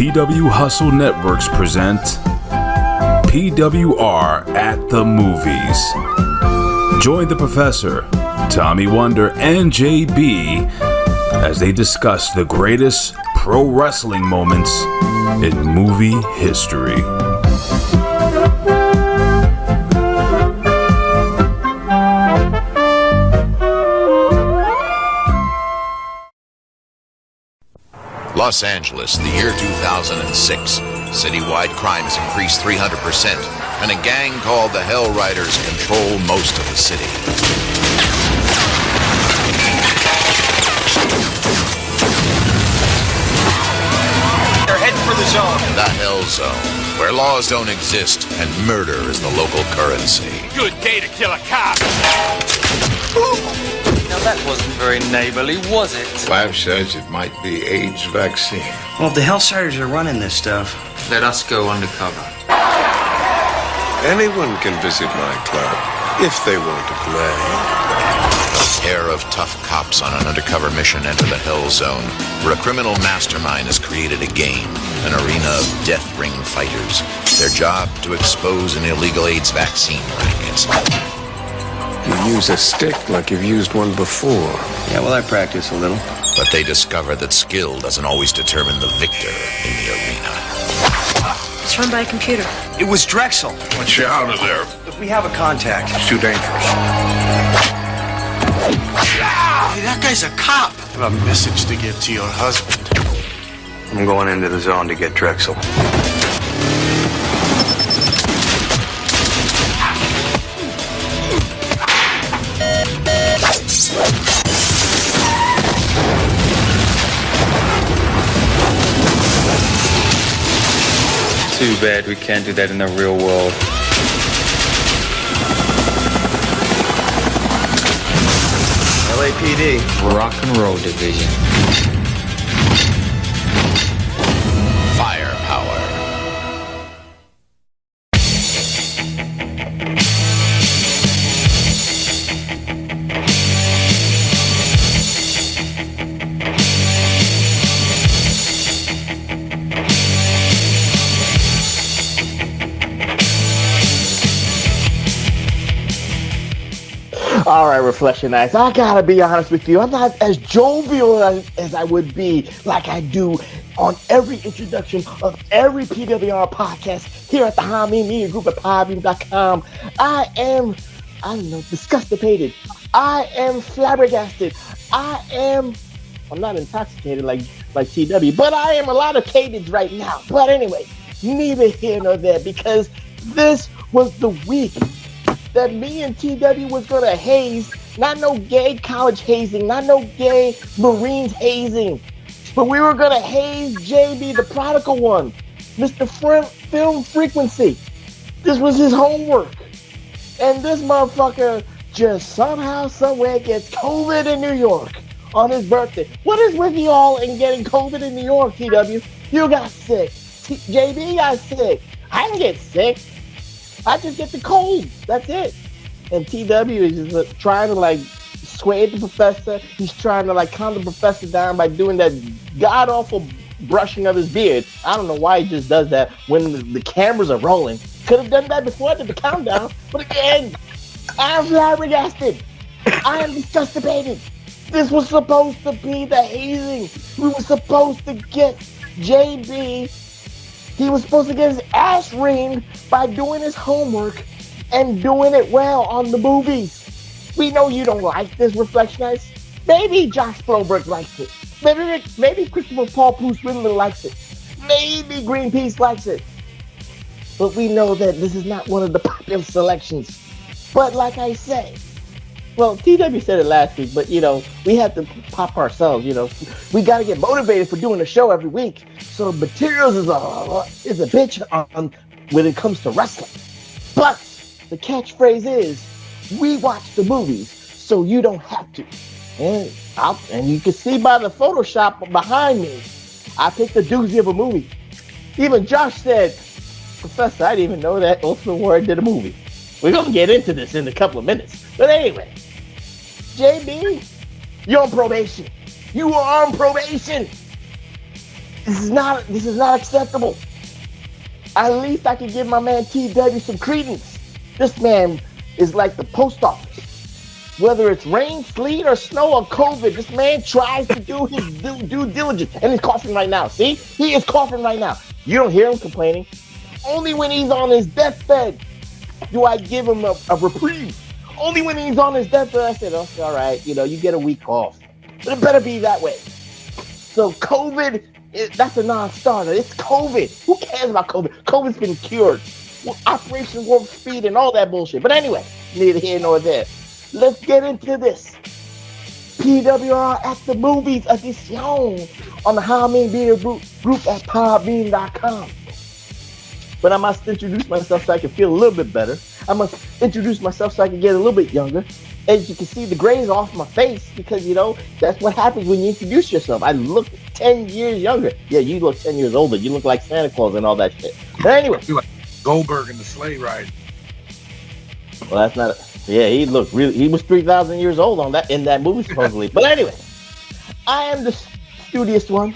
PW Hustle Networks present PWR at the Movies. Join the Professor, Tommy Wonder, and JB as they discuss the greatest pro wrestling moments in movie history. Los Angeles, the year 2006. Citywide crime has increased 300%, and a gang called the Hell Riders control most of the city. They're heading for the zone. The Hell Zone, where laws don't exist and murder is the local currency. Good day to kill a cop. Now that wasn't very neighborly, was it? Lab says it might be AIDS vaccine. Well, if the Hellsiders are running this stuff, Let us go undercover. Anyone can visit my club if they want to play. A pair of tough cops on an undercover mission enter the Hell Zone, where a criminal mastermind has created a game, an arena of death ring fighters. Their job to expose an illegal AIDS vaccine racket. You use a stick like you've used one before. yeah, well, I practice a little. But they discover that skill doesn't always determine the victor in the arena. It's run by a computer. It was Drexel. Want you out of there. If we have a contact. It's too dangerous. Hey, that guy's a cop. I have a message to get to your husband. I'm going into the zone to get Drexel. Too bad we can't do that in the real world. LAPD. Rock and Roll Division. Firepower. All right, Reflectionites, I gotta be honest with you. I'm not as jovial as I would be like I do on every introduction of every PWR podcast here at the Hameen Media Group at podbean.com. I am disgustipated. I am flabbergasted. I'm not intoxicated like TW, but I am a lot of cated right now. But anyway, neither here nor there, because this was the week that me and TW was gonna haze, not no gay college hazing, not no gay Marines hazing, but we were gonna haze JB, the prodigal one, Mr. Film Frequency. This was his homework, and this motherfucker just somehow, somewhere gets COVID in New York on his birthday. What is with you all in getting COVID in New York, TW? You got sick. JB got sick. I didn't get sick. I just get the cold. That's it. And TW is just trying to sway the professor. He's trying to calm the professor down by doing that god awful brushing of his beard. I don't know why he just does that when the cameras are rolling. Could have done that before I did the countdown. But again, I am flabbergasted. I am disgustipated. This was supposed to be the hazing. We were supposed to get JB. He was supposed to get his ass ringed by doing his homework and doing it well on the movies. We know you don't like this, Reflectionites. Maybe Josh Floberg likes it. Maybe Christopher Paul Bruce Riddler likes it. Maybe Greenpeace likes it. But we know that this is not one of the popular selections. But like I say, well, TW said it last week, but we have to pop ourselves. We got to get motivated for doing the show every week. So materials is a bitch on when it comes to wrestling. But the catchphrase is, we watch the movies so you don't have to. And you can see by the Photoshop behind me, I picked a doozy of a movie. Even Josh said, Professor, I didn't even know that Ultimate Warrior did a movie. We're going to get into this in a couple of minutes. But anyway, JB, you're on probation. You are on probation. This is not acceptable. At least I can give my man TW some credence. This man is like the post office. Whether it's rain, sleet, or snow, or COVID, this man tries to do his due diligence. And he's coughing right now. See? He is coughing right now. You don't hear him complaining. Only when he's on his deathbed do I give him a reprieve. Only when he's on his deathbed, I said, okay, all right, you get a week off. But it better be that way. So COVID, that's a non-starter. It's COVID. Who cares about COVID? COVID's been cured. Operation Warp Speed and all that bullshit. But anyway, neither here nor there. Let's get into this. PWR at the Movies edition on the How Many Beer group at podbean.com. But I must introduce myself so I can feel a little bit better. I must introduce myself so I can get a little bit younger. As you can see, the gray's off my face because, that's what happens when you introduce yourself. I look 10 years younger. Yeah, you look 10 years older. You look like Santa Claus and all that shit. But anyway. You like Goldberg in the sleigh ride. Well, that's not... Yeah, he looked really... He was 3,000 years old in that movie, supposedly. But anyway, I am the studious one.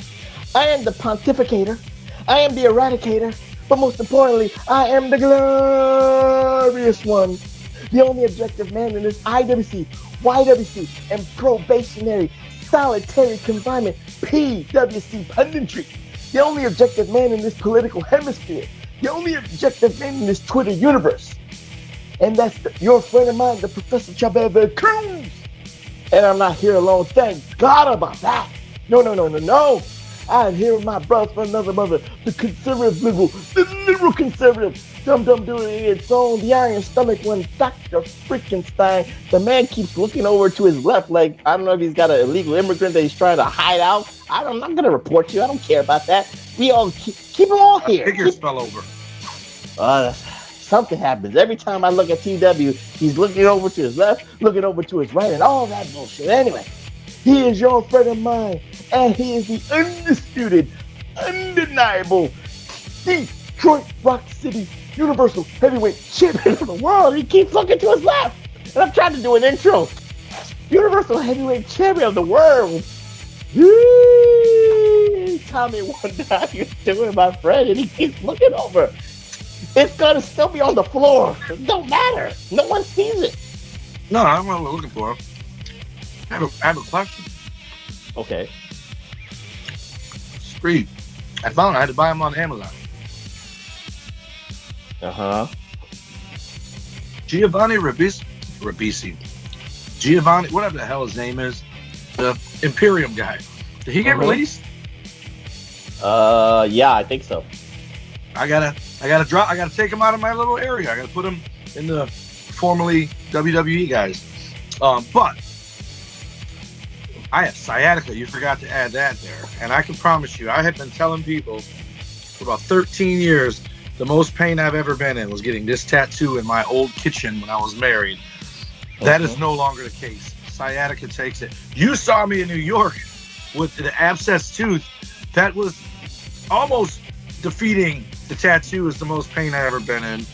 I am the pontificator. I am the eradicator. But most importantly, I am the glorious one. The only objective man in this IWC, YWC, and probationary solitary confinement PWC punditry. The only objective man in this political hemisphere. The only objective man in this Twitter universe. And that's your friend of mine, the Professor Chabebe Coons. And I'm not here alone. Thank God about that. No. I'm here with my brother from another mother, the conservative liberal, the liberal conservative, dum doing its own, the iron stomach one, Dr. Freakenstein. The man keeps looking over to his left like, I don't know if he's got an illegal immigrant that he's trying to hide out. I'm not going to report you. I don't care about that. We all keep them all here. Figures fell over. Something happens. Every time I look at TW, he's looking over to his left, looking over to his right, and all that bullshit. Anyway, he is your friend of mine, and he is the undisputed, undeniable Detroit Rock City Universal Heavyweight Champion of the world. He keeps looking to his left, and I'm trying to do an intro. Universal Heavyweight Champion of the world. Yee! Tommy Wonder, how you doing, my friend? And he keeps looking over. It's gonna still be on the floor. It don't matter. No one sees it. No, I don't know what we're looking for. I have a question. Okay. Spree. I found it. I had to buy them on Amazon. Giovanni Ribisi. Giovanni, whatever the hell his name is. The Imperium guy. Did he get released? Yeah, I think so. I gotta take him out of my little area. I gotta put him in the formerly WWE guys. But I have sciatica. You forgot to add that there. And I can promise you, I have been telling people for about 13 years, the most pain I've ever been in was getting this tattoo in my old kitchen when I was married. That is no longer the case. Sciatica takes it. You saw me in New York with the abscess tooth. That was almost defeating the tattoo is the most pain I've ever been in.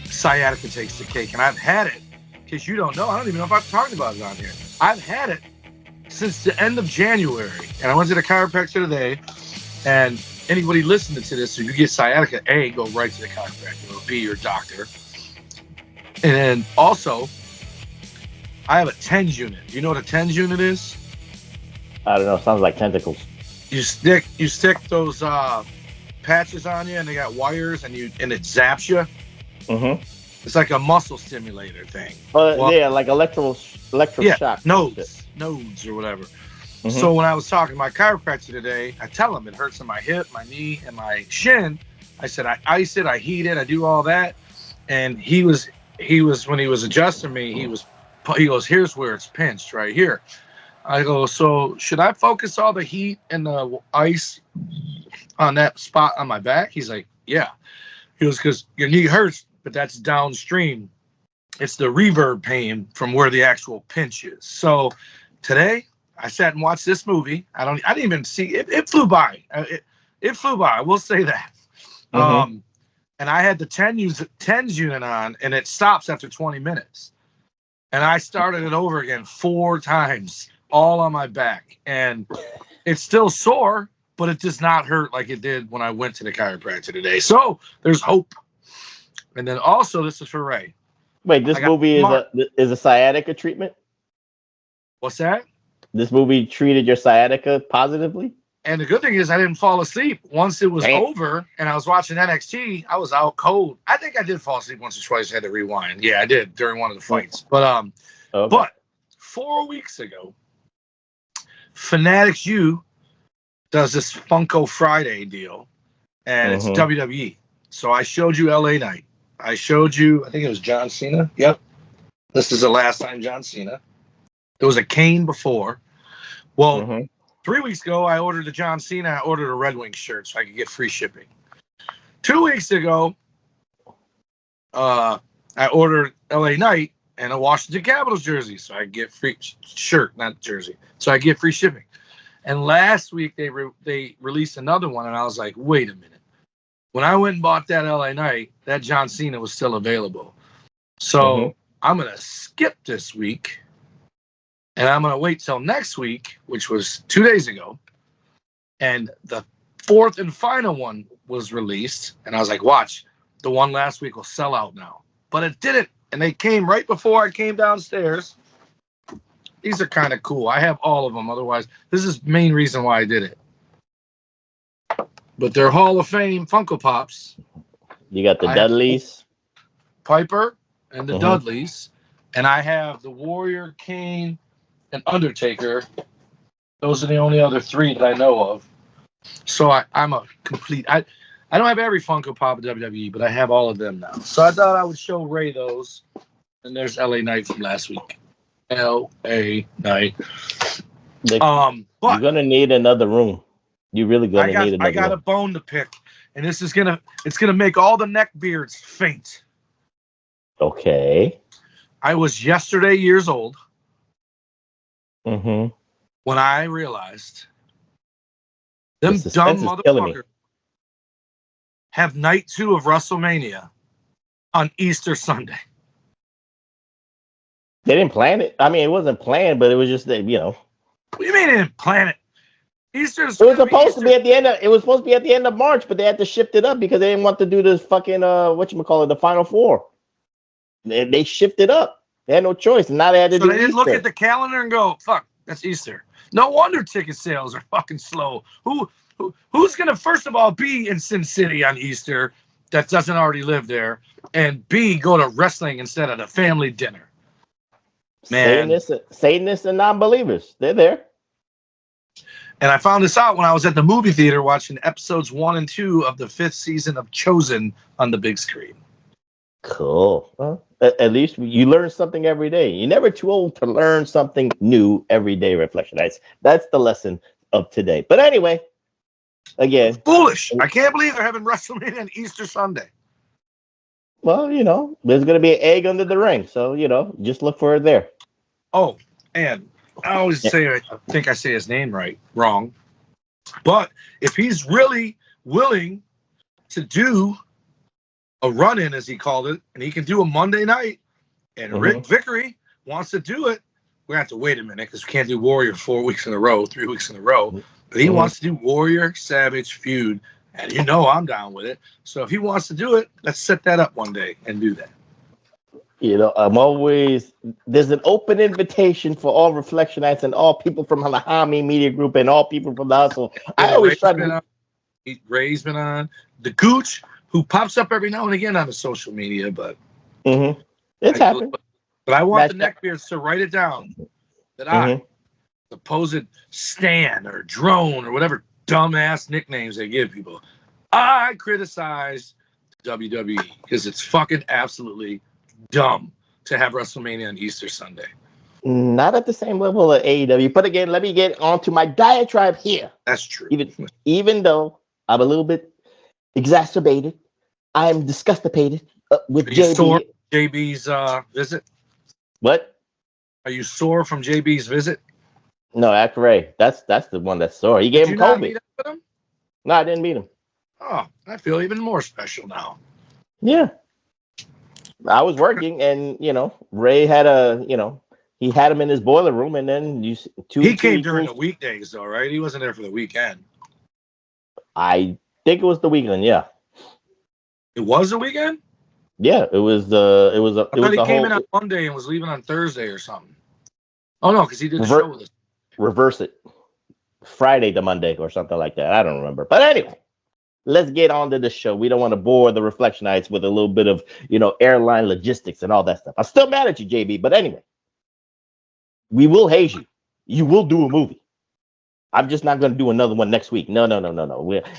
Sciatica takes the cake. And I've had it. In case you don't know, I don't even know if I've talked about it on here. I've had it since the end of January. And I went to the chiropractor today. And anybody listening to this, if you get sciatica, A, go right to the chiropractor, or B, your doctor. And then also, I have a TENS unit. Do you know what a TENS unit is? I don't know. Sounds like tentacles. You stick those patches on you, and they got wires, and it zaps you. It's like a muscle stimulator thing. Yeah, like electric shock. Nodes or whatever. So when I was talking to my chiropractor today, I tell him it hurts in my hip, my knee, and my shin. I said I ice it, I heat it, I do all that. And he was when he was adjusting me, he goes, here's where it's pinched right here. I go, so should I focus all the heat and the ice on that spot on my back? He's like, yeah. He goes, because your knee hurts, but that's downstream. It's the reverb pain from where the actual pinch is. So today I sat and watched this movie. I didn't even see it. It flew by. It flew by. I will say that. And I had the TENS unit on, and it stops after 20 minutes. And I started it over again 4 times, all on my back. And it's still sore, but it does not hurt like it did when I went to the chiropractor today. So there's hope. And then also, this is for Ray. Wait, this movie is a sciatica treatment? What's that? This movie treated your sciatica positively? And the good thing is I didn't fall asleep. Once it was over and I was watching NXT, I was out cold. I think I did fall asleep once or twice. I had to rewind. Yeah, I did during one of the fights. But but 4 weeks ago, Fanatics U does this Funko Friday deal, and it's WWE. So I showed you LA Knight. I showed you, I think it was John Cena. Yep. This is the last time John Cena. There was a Kane before. Well, 3 weeks ago, I ordered the John Cena. I ordered a Red Wings shirt so I could get free shipping. 2 weeks ago, I ordered LA Knight and a Washington Capitals jersey so I could get free shirt, not jersey. So I get free shipping. And last week, they released another one, and I was like, wait a minute. When I went and bought that LA Knight, that John Cena was still available. So I'm going to skip this week. And I'm going to wait till next week, which was 2 days ago. And the fourth and final one was released. And I was like, watch, the one last week will sell out now. But it didn't. And they came right before I came downstairs. These are kind of cool. I have all of them. Otherwise, this is the main reason why I did it. But they're Hall of Fame Funko Pops. You got the Dudleys. Piper and the Dudleys. And I have the Warrior, Kane, and Undertaker. Those are the only other three that I know of. So I'm a complete. I don't have every Funko Pop of WWE, but I have all of them now. So I thought I would show Ray those. And there's LA Knight from last week. LA Knight. But you're gonna need another room. You really gonna need another room. I got a bone to pick, and this is gonna make all the neck beards faint. Okay. I was yesterday years old. When I realized them dumb motherfuckers have night 2 of WrestleMania on Easter Sunday. They didn't plan it. I mean, it wasn't planned, but it was just that, What do you mean they didn't plan it? Easter. It was supposed to be at the end. It was supposed to be at the end of March, but they had to shift it up because they didn't want to do this fucking the Final Four. They shifted up. They had no choice, and now they had to do. So they didn't look at the calendar and go, "Fuck, that's Easter." No wonder ticket sales are fucking slow. Who's gonna first of all be in Sin City on Easter that doesn't already live there, and B, go to wrestling instead of the family dinner? Man, Satanists and non-believers, they're there. And I found this out when I was at the movie theater watching episodes 1 and 2 of the 5th season of Chosen on the big screen. Cool. Well, at least you learn something every day. You're never too old to learn something new every day, Reflection. That's the lesson of today. But anyway, again. Foolish. I can't believe they're having WrestleMania on Easter Sunday. Well, there's going to be an egg under the ring. So, just look for it there. Oh, and I always say, I think I say his name wrong. But if he's really willing to do a run-in, as he called it, and he can do a Monday night, and Rick Vickery wants to do it, we're going to have to wait a minute because we can't do Warrior 4 weeks in a row, 3 weeks in a row. But he wants to do Warrior Savage feud, and I'm down with it. So if he wants to do it, let's set that up one day and do that. There's an open invitation for all Reflectionites and all people from the Hami Media Group and all people from the hustle. I always try to. Ray's been on. The Gooch, who pops up every now and again on the social media, but it's happened. But I want the neckbeards to write it down that I, supposed Stan or Drone or whatever dumbass nicknames they give people, I criticize WWE because it's fucking absolutely dumb to have WrestleMania on Easter Sunday. Not at the same level of AEW. But again, let me get onto my diatribe here. That's true. Even though I'm a little bit exacerbated, I am disgustipated with JB. Sore from JB's visit? What? Are you sore from JB's visit? No, after Ray. That's the one that's sore. He gave him COVID. Meet up with him? No, I didn't meet him. Oh, I feel even more special now. Yeah. I was working, and Ray had he had him in his boiler room, and then he came during the weekdays, though, right? He wasn't there for the weekend. I think it was the weekend. Yeah, It was the weekend? yeah. It was I thought he the came whole in on Monday and was leaving on Thursday or something. Oh, no, because he did the rever- show with us. reverse it, Friday to Monday or something like that. I don't remember. But anyway, let's get on to the show. We don't want to bore the Reflectionites with a little bit of airline logistics and all that stuff. I'm still mad at you, JB. But anyway, we will haze you. You will do a movie. I'm just not going to do another one next week. No.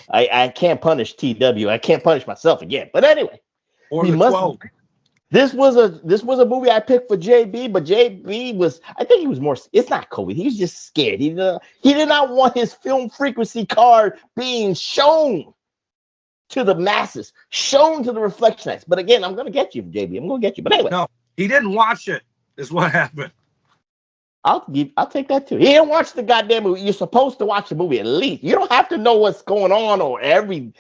I can't punish TW. I can't punish myself again. But anyway, Or we the must. 12. This was a movie I picked for JB, but JB was, I think he was more. It's not COVID. He was just scared. He did not want his film frequency card being shown to the masses, shown to the Reflectionites. But again, I'm going to get you, JB. I'm going to get you. But anyway, No, he didn't watch it, is what happened. I'll take that too. He didn't watch the goddamn movie. You're supposed to watch the movie at least. You don't have to know what's going on or every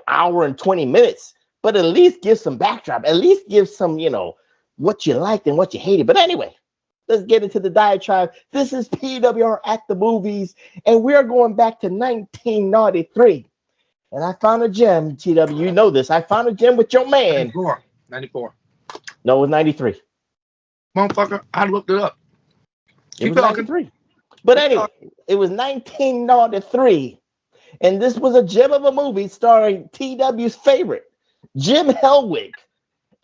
hour and 20 minutes, but at least give some backdrop. At least give some what you liked and what you hated. But anyway, let's get into the diatribe. This is PWR at the movies, and we're going back to 1993. And I found a gem, TW. You know this. I found a gem with your man. 94. No, it was 93. Motherfucker, I looked it up. It was 93. But anyway, it was 1993. And this was a gem of a movie starring TW's favorite, Jim Hellwig,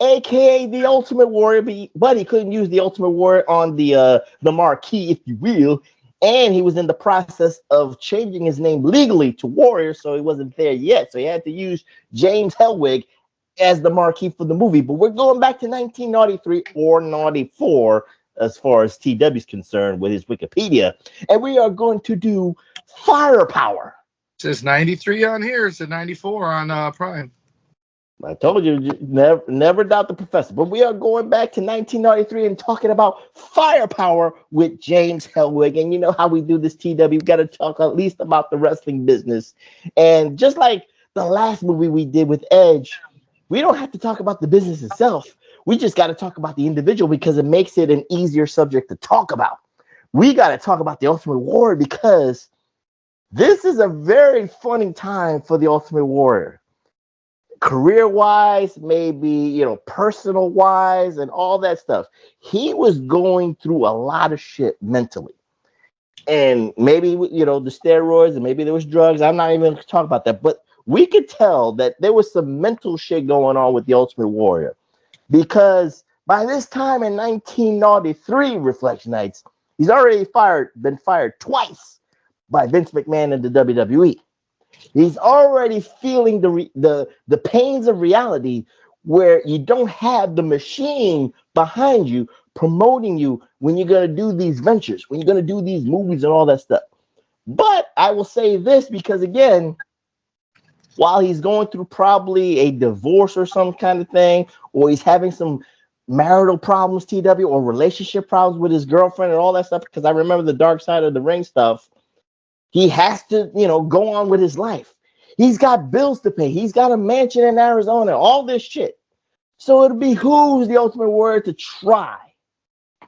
a.k.a. the Ultimate Warrior, but he couldn't use the Ultimate Warrior on the marquee, if you will. And he was in the process of changing his name legally to Warrior, so he wasn't there yet. So he had to use James Hellwig as the marquee for the movie. But we're going back to 1993 or 94 as far as TW is concerned with his Wikipedia. And we are going to do Firepower. It says 93 on here. It says 94 on Prime. I told you, never doubt the professor. But we are going back to 1993 and talking about Firepower with James Hellwig. And you know how we do this, TW. We've got to talk at least about the wrestling business. And just like the last movie we did with Edge, we don't have to talk about the business itself. We just got to talk about the individual because it makes it an easier subject to talk about. We got to talk about the Ultimate Warrior because this is a very funny time for the Ultimate Warrior. Career-wise, maybe, personal-wise, and all that stuff. He was going through a lot of shit mentally. And maybe, the steroids, and maybe there was drugs. I'm not even going to talk about that. But we could tell that there was some mental shit going on with the Ultimate Warrior. Because by this time in 1993, Reflectionites, he's already been fired twice by Vince McMahon and the WWE. He's already feeling the pains of reality where you don't have the machine behind you promoting you when you're going to do these ventures, when you're going to do these movies and all that stuff. But I will say this because, again, while he's going through probably a divorce or some kind of thing, or he's having some marital problems, TW, or relationship problems with his girlfriend and all that stuff, because I remember the Dark Side of the Ring stuff, he has to, go on with his life. He's got bills to pay. He's got a mansion in Arizona, all this shit. So it behooves the Ultimate Warrior to try,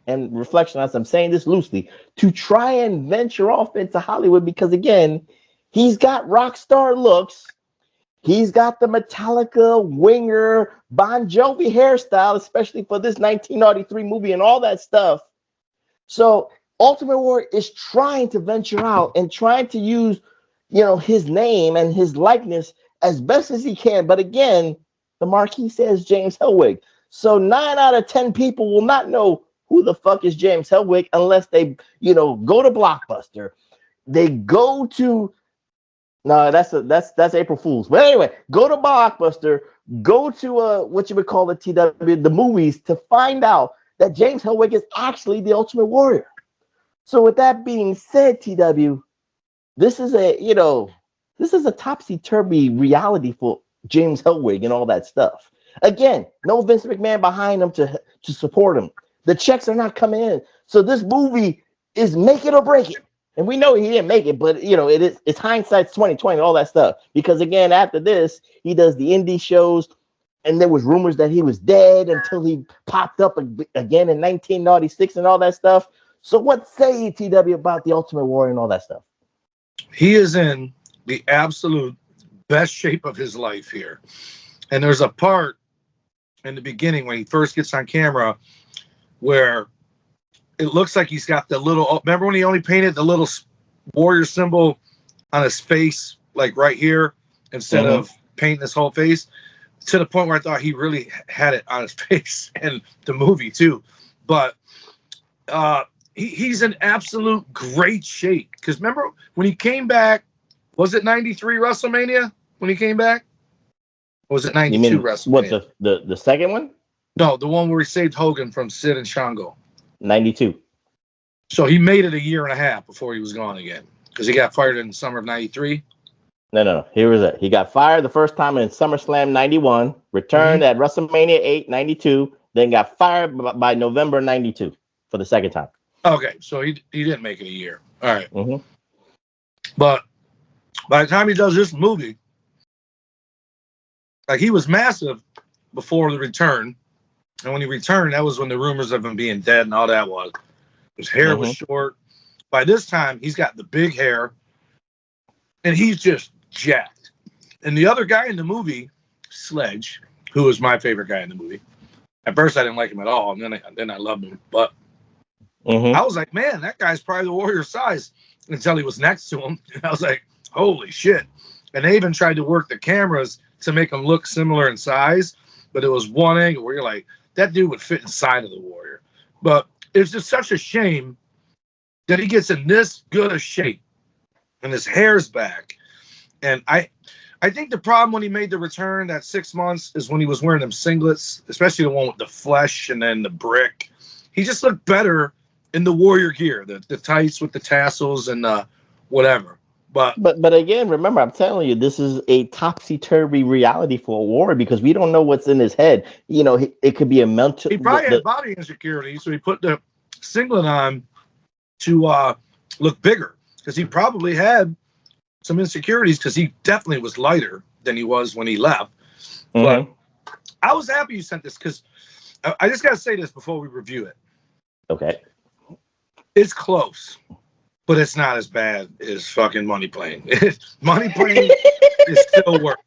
and reflection as I'm saying this loosely, to try and venture off into Hollywood because, again, he's got rock star looks. He's got the Metallica, Winger, Bon Jovi hairstyle, especially for this 1993 movie and all that stuff. So Ultimate Warrior is trying to venture out and trying to use, his name and his likeness as best as he can. But again, the marquee says James Hellwig. So 9 out of 10 people will not know who the fuck is James Hellwig unless they, go to Blockbuster. They go to that's April Fool's. But anyway, go to Blockbuster, go to what you would call the TW, the movies, to find out that James Hellwig is actually the Ultimate Warrior. So with that being said, TW, this is a topsy-turvy reality for James Hellwig and all that stuff. Again, no Vince McMahon behind him to support him. The checks are not coming in. So this movie is make it or break it. And we know he didn't make it, but it's hindsight's 2020, all that stuff. Because again, after this, he does the indie shows, and there was rumors that he was dead until he popped up again in 1996 and all that stuff. So what say you, TW, about the Ultimate Warrior and all that stuff? He is in the absolute best shape of his life here. And there's a part in the beginning when he first gets on camera where it looks like he's got the little, remember when he only painted the little warrior symbol on his face, like right here, instead of painting his whole face, to the point where I thought he really had it on his face in the movie too. But he's in absolute great shape. Because remember when he came back, was it 93 WrestleMania when he came back? Or was it 92 WrestleMania? What, the second one? No, the one where he saved Hogan from Sid and Shango. 92. So he made it a year and a half before he was gone again. Because he got fired in the summer of 93. No. Here was it. He got fired the first time in SummerSlam 91, returned at WrestleMania 8, 92, then got fired by November 92 for the second time. Okay, so he didn't make it a year. All right. But by the time he does this movie, like he was massive before the return. And when he returned, that was when the rumors of him being dead and all that was. His hair was short. By this time, he's got the big hair. And he's just jacked. And the other guy in the movie, Sledge, who was my favorite guy in the movie. At first, I didn't like him at all. And then I loved him. But I was like, man, that guy's probably the Warrior size. Until he was next to him. And I was like, holy shit. And they even tried to work the cameras to make him look similar in size. But it was one angle where you're like, that dude would fit inside of the Warrior. But it's just such a shame that he gets in this good a shape. And his hair's back. And I think the problem when he made the return that 6 months is when he was wearing them singlets, especially the one with the flesh and then the brick. He just looked better in the Warrior gear, the tights with the tassels and whatever. But again, remember, I'm telling you, this is a topsy-turvy reality for a Warrior because we don't know what's in his head. You know, it could be a mental. He probably had body insecurity, so he put the singlet on to look bigger because he probably had some insecurities because he definitely was lighter than he was when he left. But I was happy you sent this because I just got to say this before we review it. Okay. It's close, but it's not as bad as fucking Money Plane. Money Plane is still work.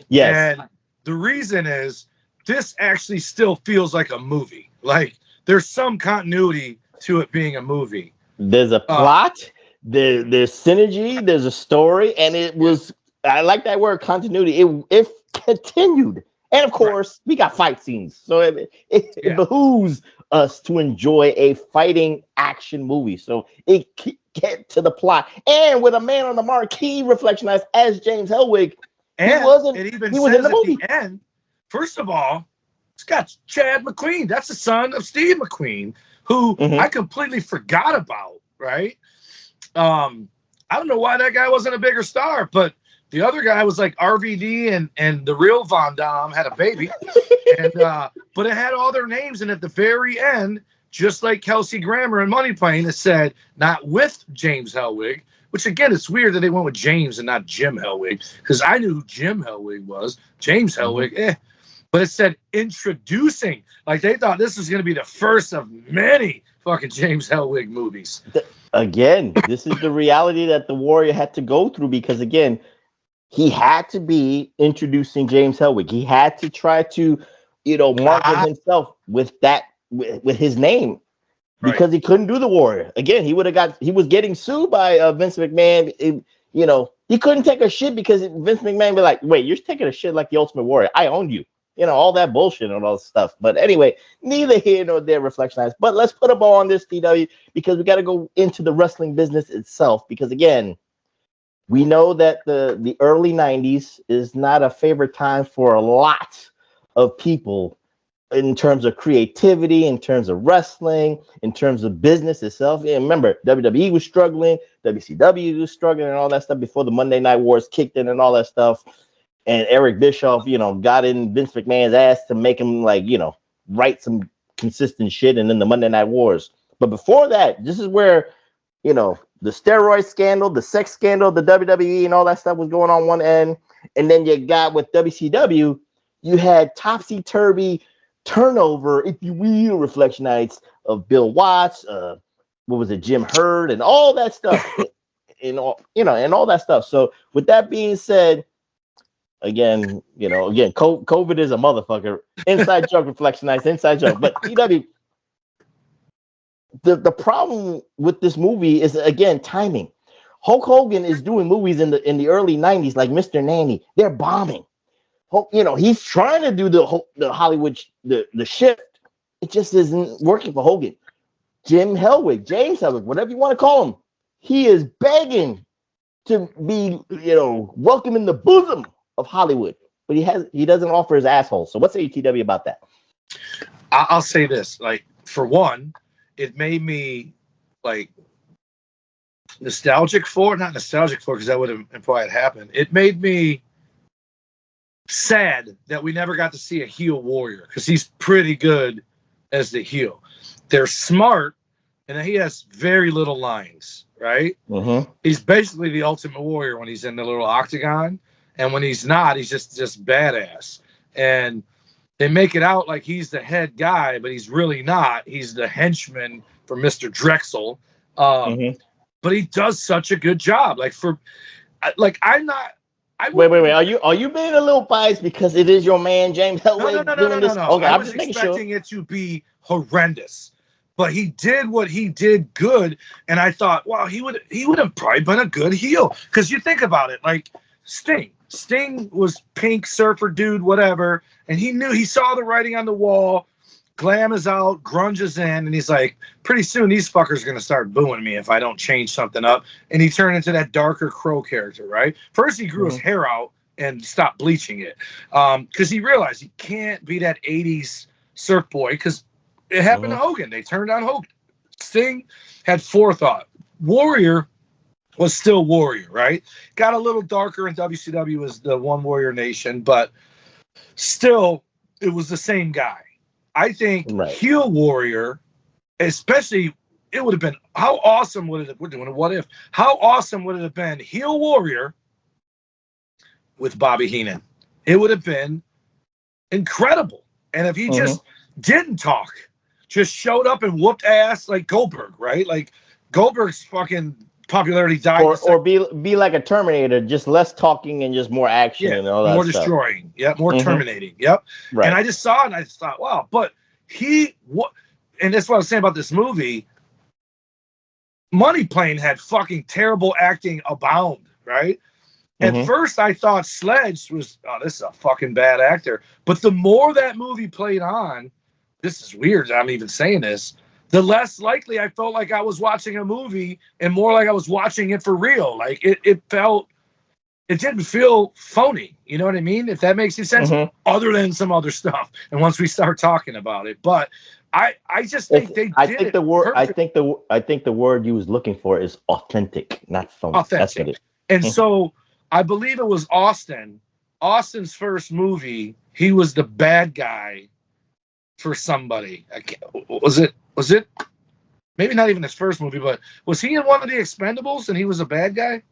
Yes. And the reason is this actually still feels like a movie. Like there's some continuity to it being a movie. There's a plot, there's synergy, there's a story, and it was, I like that word, continuity. It continued. And of course, we got fight scenes. So it behooves us to enjoy a fighting action movie. So it get to the plot. And with a man on the marquee reflection as James Hellwig, he was in the movie. At the end, first of all, it's got Chad McQueen. That's the son of Steve McQueen, who I completely forgot about, right? I don't know why that guy wasn't a bigger star, but the other guy was like RVD and the real Von Dam had a baby. But it had all their names, and at the very end, just like Kelsey Grammer and Money Plane, it said not with James Hellwig, which again, it's weird that they went with James and not Jim Hellwig, because I knew who Jim Hellwig was. James Hellwig, But it said introducing, like they thought this was going to be the first of many fucking James Hellwig movies. Again, this is the reality that the Warrior had to go through because, again, he had to be introducing James Hellwig. He had to try to, market himself with his name because he couldn't do the Warrior. Again, he was getting sued by Vince McMahon. He couldn't take a shit because Vince McMahon be like, wait, you're taking a shit like the Ultimate Warrior. I own you. All that bullshit and all that stuff. But anyway, neither here nor there, Reflection Eyes. But let's put a bow on this, TW, because we got to go into the wrestling business itself. Because again, we know that the early 90s is not a favorite time for a lot of people in terms of creativity, in terms of wrestling, in terms of business itself. And remember, WWE was struggling, WCW was struggling and all that stuff before the Monday Night Wars kicked in and all that stuff. And Eric Bischoff, got in Vince McMahon's ass to make him write some consistent shit and then the Monday Night Wars. But before that, this is where, the steroid scandal, the sex scandal, the WWE and all that stuff was going on one end. And then you got with WCW, you had topsy-turvy turnover, if you will, Reflection Nights of Bill Watts, Jim Hurd and all that stuff. and all that stuff. So with that being said, Again, COVID is a motherfucker. Inside joke, Reflection Nights, inside joke. But PW, the problem with this movie is again timing. Hulk Hogan is doing movies in the early '90s, like Mr. Nanny. They're bombing. He's trying to do the Hollywood the shift. It just isn't working for Hogan. James Hellwig, whatever you want to call him, he is begging to be, welcome in the bosom of Hollywood, but he doesn't offer his asshole. So what's ATW about that? I'll say this, like, for one, it made me like nostalgic for, not nostalgic for, because that would have probably happened. It made me sad that we never got to see a heel warrior, because he's pretty good as the heel. They're smart, and he has very little lines, right? Mm-hmm. He's basically the Ultimate Warrior when he's in the little octagon, and when he's not, he's just badass. And they make it out like he's the head guy, but he's really not. He's the henchman for Mr. Drexel. But he does such a good job. Wait. Are you being a little biased because it is your man James Hellwig doing this? No. Okay, I I'm was just making expecting sure. it to be horrendous, but he did what he did good, and I thought, wow, he would have probably been a good heel, because you think about it, like Sting was pink surfer dude, whatever, and he saw the writing on the wall. Glam is out, grunge is in, and he's like, pretty soon these fuckers are going to start booing me if I don't change something up. And he turned into that darker Crow character, right? First, he grew his hair out and stopped bleaching it, because he realized he can't be that 80s surf boy, because it happened to Hogan. They turned on Hogan. Sting had forethought. Warrior was still Warrior, right? Got a little darker in WCW as the One Warrior Nation, but still, it was the same guy. I think heel Warrior, especially, it would have been, how awesome would it have been heel Warrior with Bobby Heenan? It would have been incredible. And if he just didn't talk, just showed up and whooped ass like Goldberg, right? Like Goldberg's fucking popularity died. Or be like a Terminator, just less talking and just more action and all that more stuff. Destroying. Yep, more terminating. Yep. Right. And I just saw it and I just thought, wow. But and that's what I was saying about this movie. Money Plane had fucking terrible acting abound, right? At first, I thought Sledge was, this is a fucking bad actor. But the more that movie played on, this is weird that I'm even saying this, the less likely I felt like I was watching a movie and more like I was watching it for real. Like, it didn't feel phony. You know what I mean? If that makes any sense, other than some other stuff. And once we start talking about it, but I just think I think the word you was looking for is authentic, not phony. Authentic. That's what it is. And so I believe it was Austin's first movie. He was the bad guy for somebody. Was it maybe not even his first movie, but was he in one of the Expendables and he was a bad guy?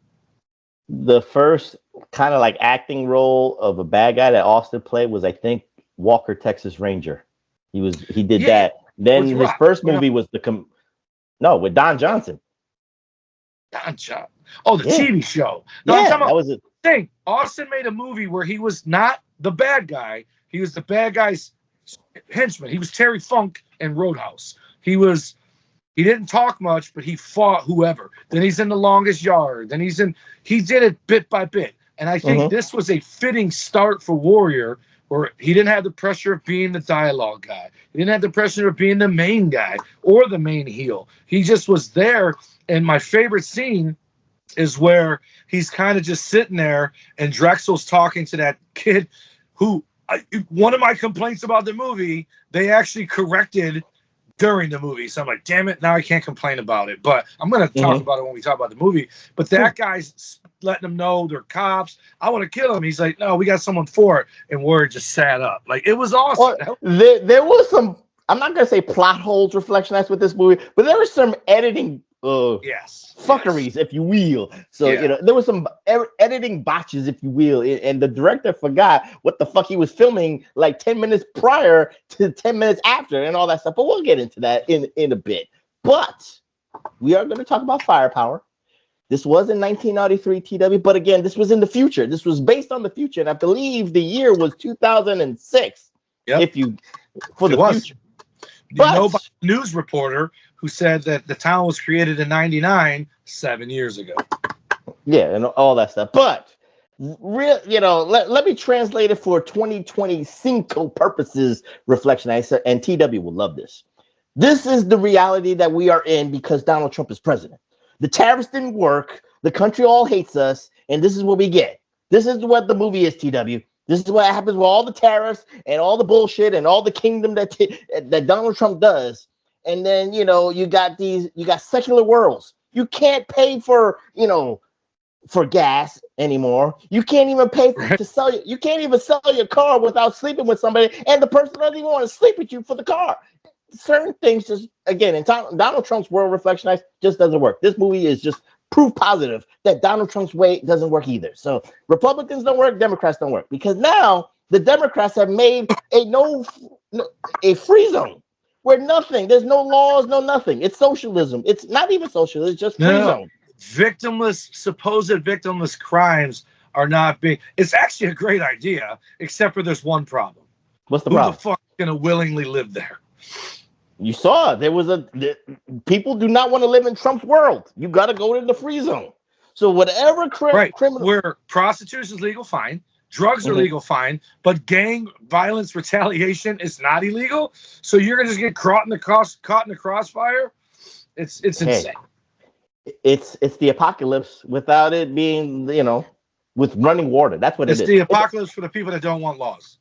The first kind of like acting role of a bad guy that Austin played was, I think, Walker, Texas Ranger. He did that. Then his first movie was with Don Johnson. Don Johnson. Oh, the TV show. No, I'm talking about the thing. Austin made a movie where he was not the bad guy. He was the bad guy's henchman. He was Terry Funk in Roadhouse. He didn't talk much, but he fought whoever. Then he's in The Longest Yard. Then he did it bit by bit. And I think this was a fitting start for Warrior, where he didn't have the pressure of being the dialogue guy. He didn't have the pressure of being the main guy or the main heel. He just was there. And my favorite scene is where he's kind of just sitting there and Drexel's talking to that kid who, one of my complaints about the movie, they actually corrected during the movie. So I'm like, damn it, now I can't complain about it. But I'm going to talk about it when we talk about the movie. But that guy's letting them know they're cops. I want to kill him. He's like, no, we got someone for it. And Word just sat up. Like, it was awesome. Well, there was some, I'm not going to say plot holes, Reflection Nights with this movie, but there was some editing fuckeries, if you will. So, there was some editing botches, if you will. And the director forgot what the fuck he was filming like 10 minutes prior to 10 minutes after and all that stuff. But we'll get into that in a bit. But we are going to talk about firepower. This was in 1993 TW, but again, this was in the future. This was based on the future, and I believe the year was 2006. Yep. If you for the future. But about a news reporter who said that the town was created in 99, 7 years ago. Yeah, and all that stuff. But let me translate it for 2025 purposes. Reflection, and TW will love this. This is the reality that we are in because Donald Trump is president. The tariffs didn't work. The country all hates us, and this is what we get. This is what the movie is, TW. This is what happens with all the tariffs and all the bullshit and all the kingdom that Donald Trump does. And then, you got secular worlds. You can't pay for gas anymore. You can't even pay to sell it. You can't even sell your car without sleeping with somebody, and the person doesn't even want to sleep with you for the car. Certain things just, again, in Donald Trump's world, Reflection just doesn't work. This movie is just proof positive that Donald Trump's way doesn't work either. So Republicans don't work, Democrats don't work, because now the Democrats have made a free zone where there's no laws, no nothing. It's socialism. It's not even socialism. It's just free zone. Supposed victimless crimes are not being. It's actually a great idea, except for there's one problem. What's the problem? Who the fuck is going to willingly live there? You saw people do not want to live in Trump's world. You got to go to the free zone. So whatever criminal, where prostitution is legal, fine. Drugs are legal, fine. But gang violence retaliation is not illegal. So you're gonna just get caught in the crossfire. It's insane. It's the apocalypse without it being with running water. That's what it is. It's the apocalypse for the people that don't want laws.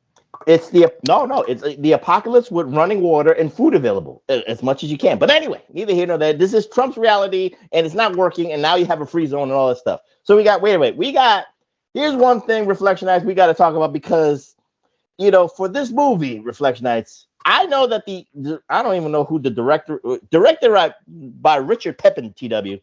It's the apocalypse with running water and food available as much as you can. But anyway, neither here nor there. This is Trump's reality, and it's not working. And now you have a free zone and all that stuff. So here's one thing, Reflection Nights, we got to talk about because, for this movie, Reflection Nights, I know that I don't even know who the directed by Richard Pepin, TW.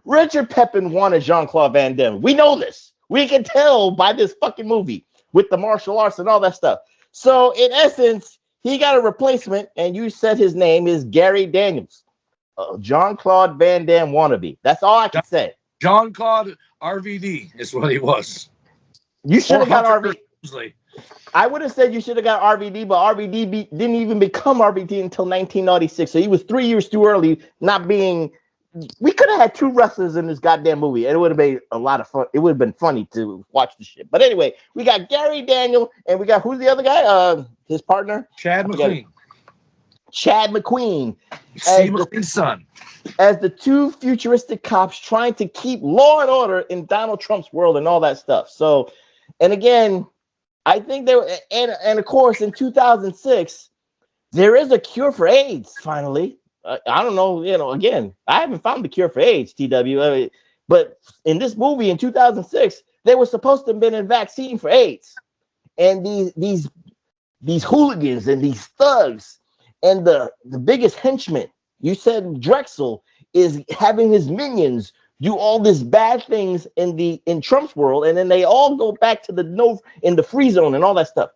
Richard Pepin wanted Jean-Claude Van Damme. We know this. We can tell by this fucking movie with the martial arts and all that stuff. So in essence, he got a replacement, and you said his name is Gary Daniels, Jean-Claude Van Damme wannabe. That's all I can say. Jean-Claude RVD is what he was. You should have got RVD. I would have said you should have got RVD, but RVD didn't even become RVD until 1996. So he was 3 years too early, not being. We could have had two wrestlers in this goddamn movie, and it would have made a lot of fun. It would have been funny to watch the shit. But anyway, we got Gary Daniel, and we got who's the other guy? His partner, Chad McQueen. Chad McQueen, Steve McQueen's son, as the two futuristic cops trying to keep law and order in Donald Trump's world and all that stuff. So, and again, I think and of course in 2006, there is a cure for AIDS finally. I don't know, again, I haven't found the cure for AIDS, TW. But in this movie in 2006, they were supposed to have been a vaccine for AIDS. And these hooligans and these thugs and the biggest henchman, you said Drexel, is having his minions do all these bad things in Trump's world, and then they all go back to in the free zone and all that stuff.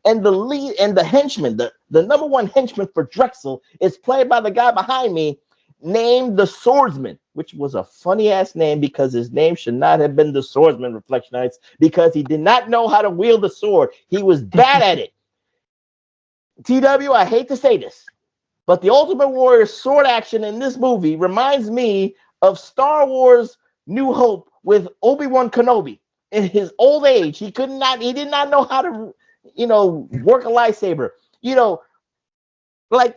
And the lead and the henchman, the number one henchman for Drexel is played by the guy behind me named the Swordsman, which was a funny ass name because his name should not have been the Swordsman, Reflectionites, because he did not know how to wield the sword. He was bad at it. TW, I hate to say this, but the Ultimate Warrior sword action in this movie reminds me of Star Wars New Hope with Obi-Wan Kenobi. In his old age, he did not know how to work a lightsaber. Like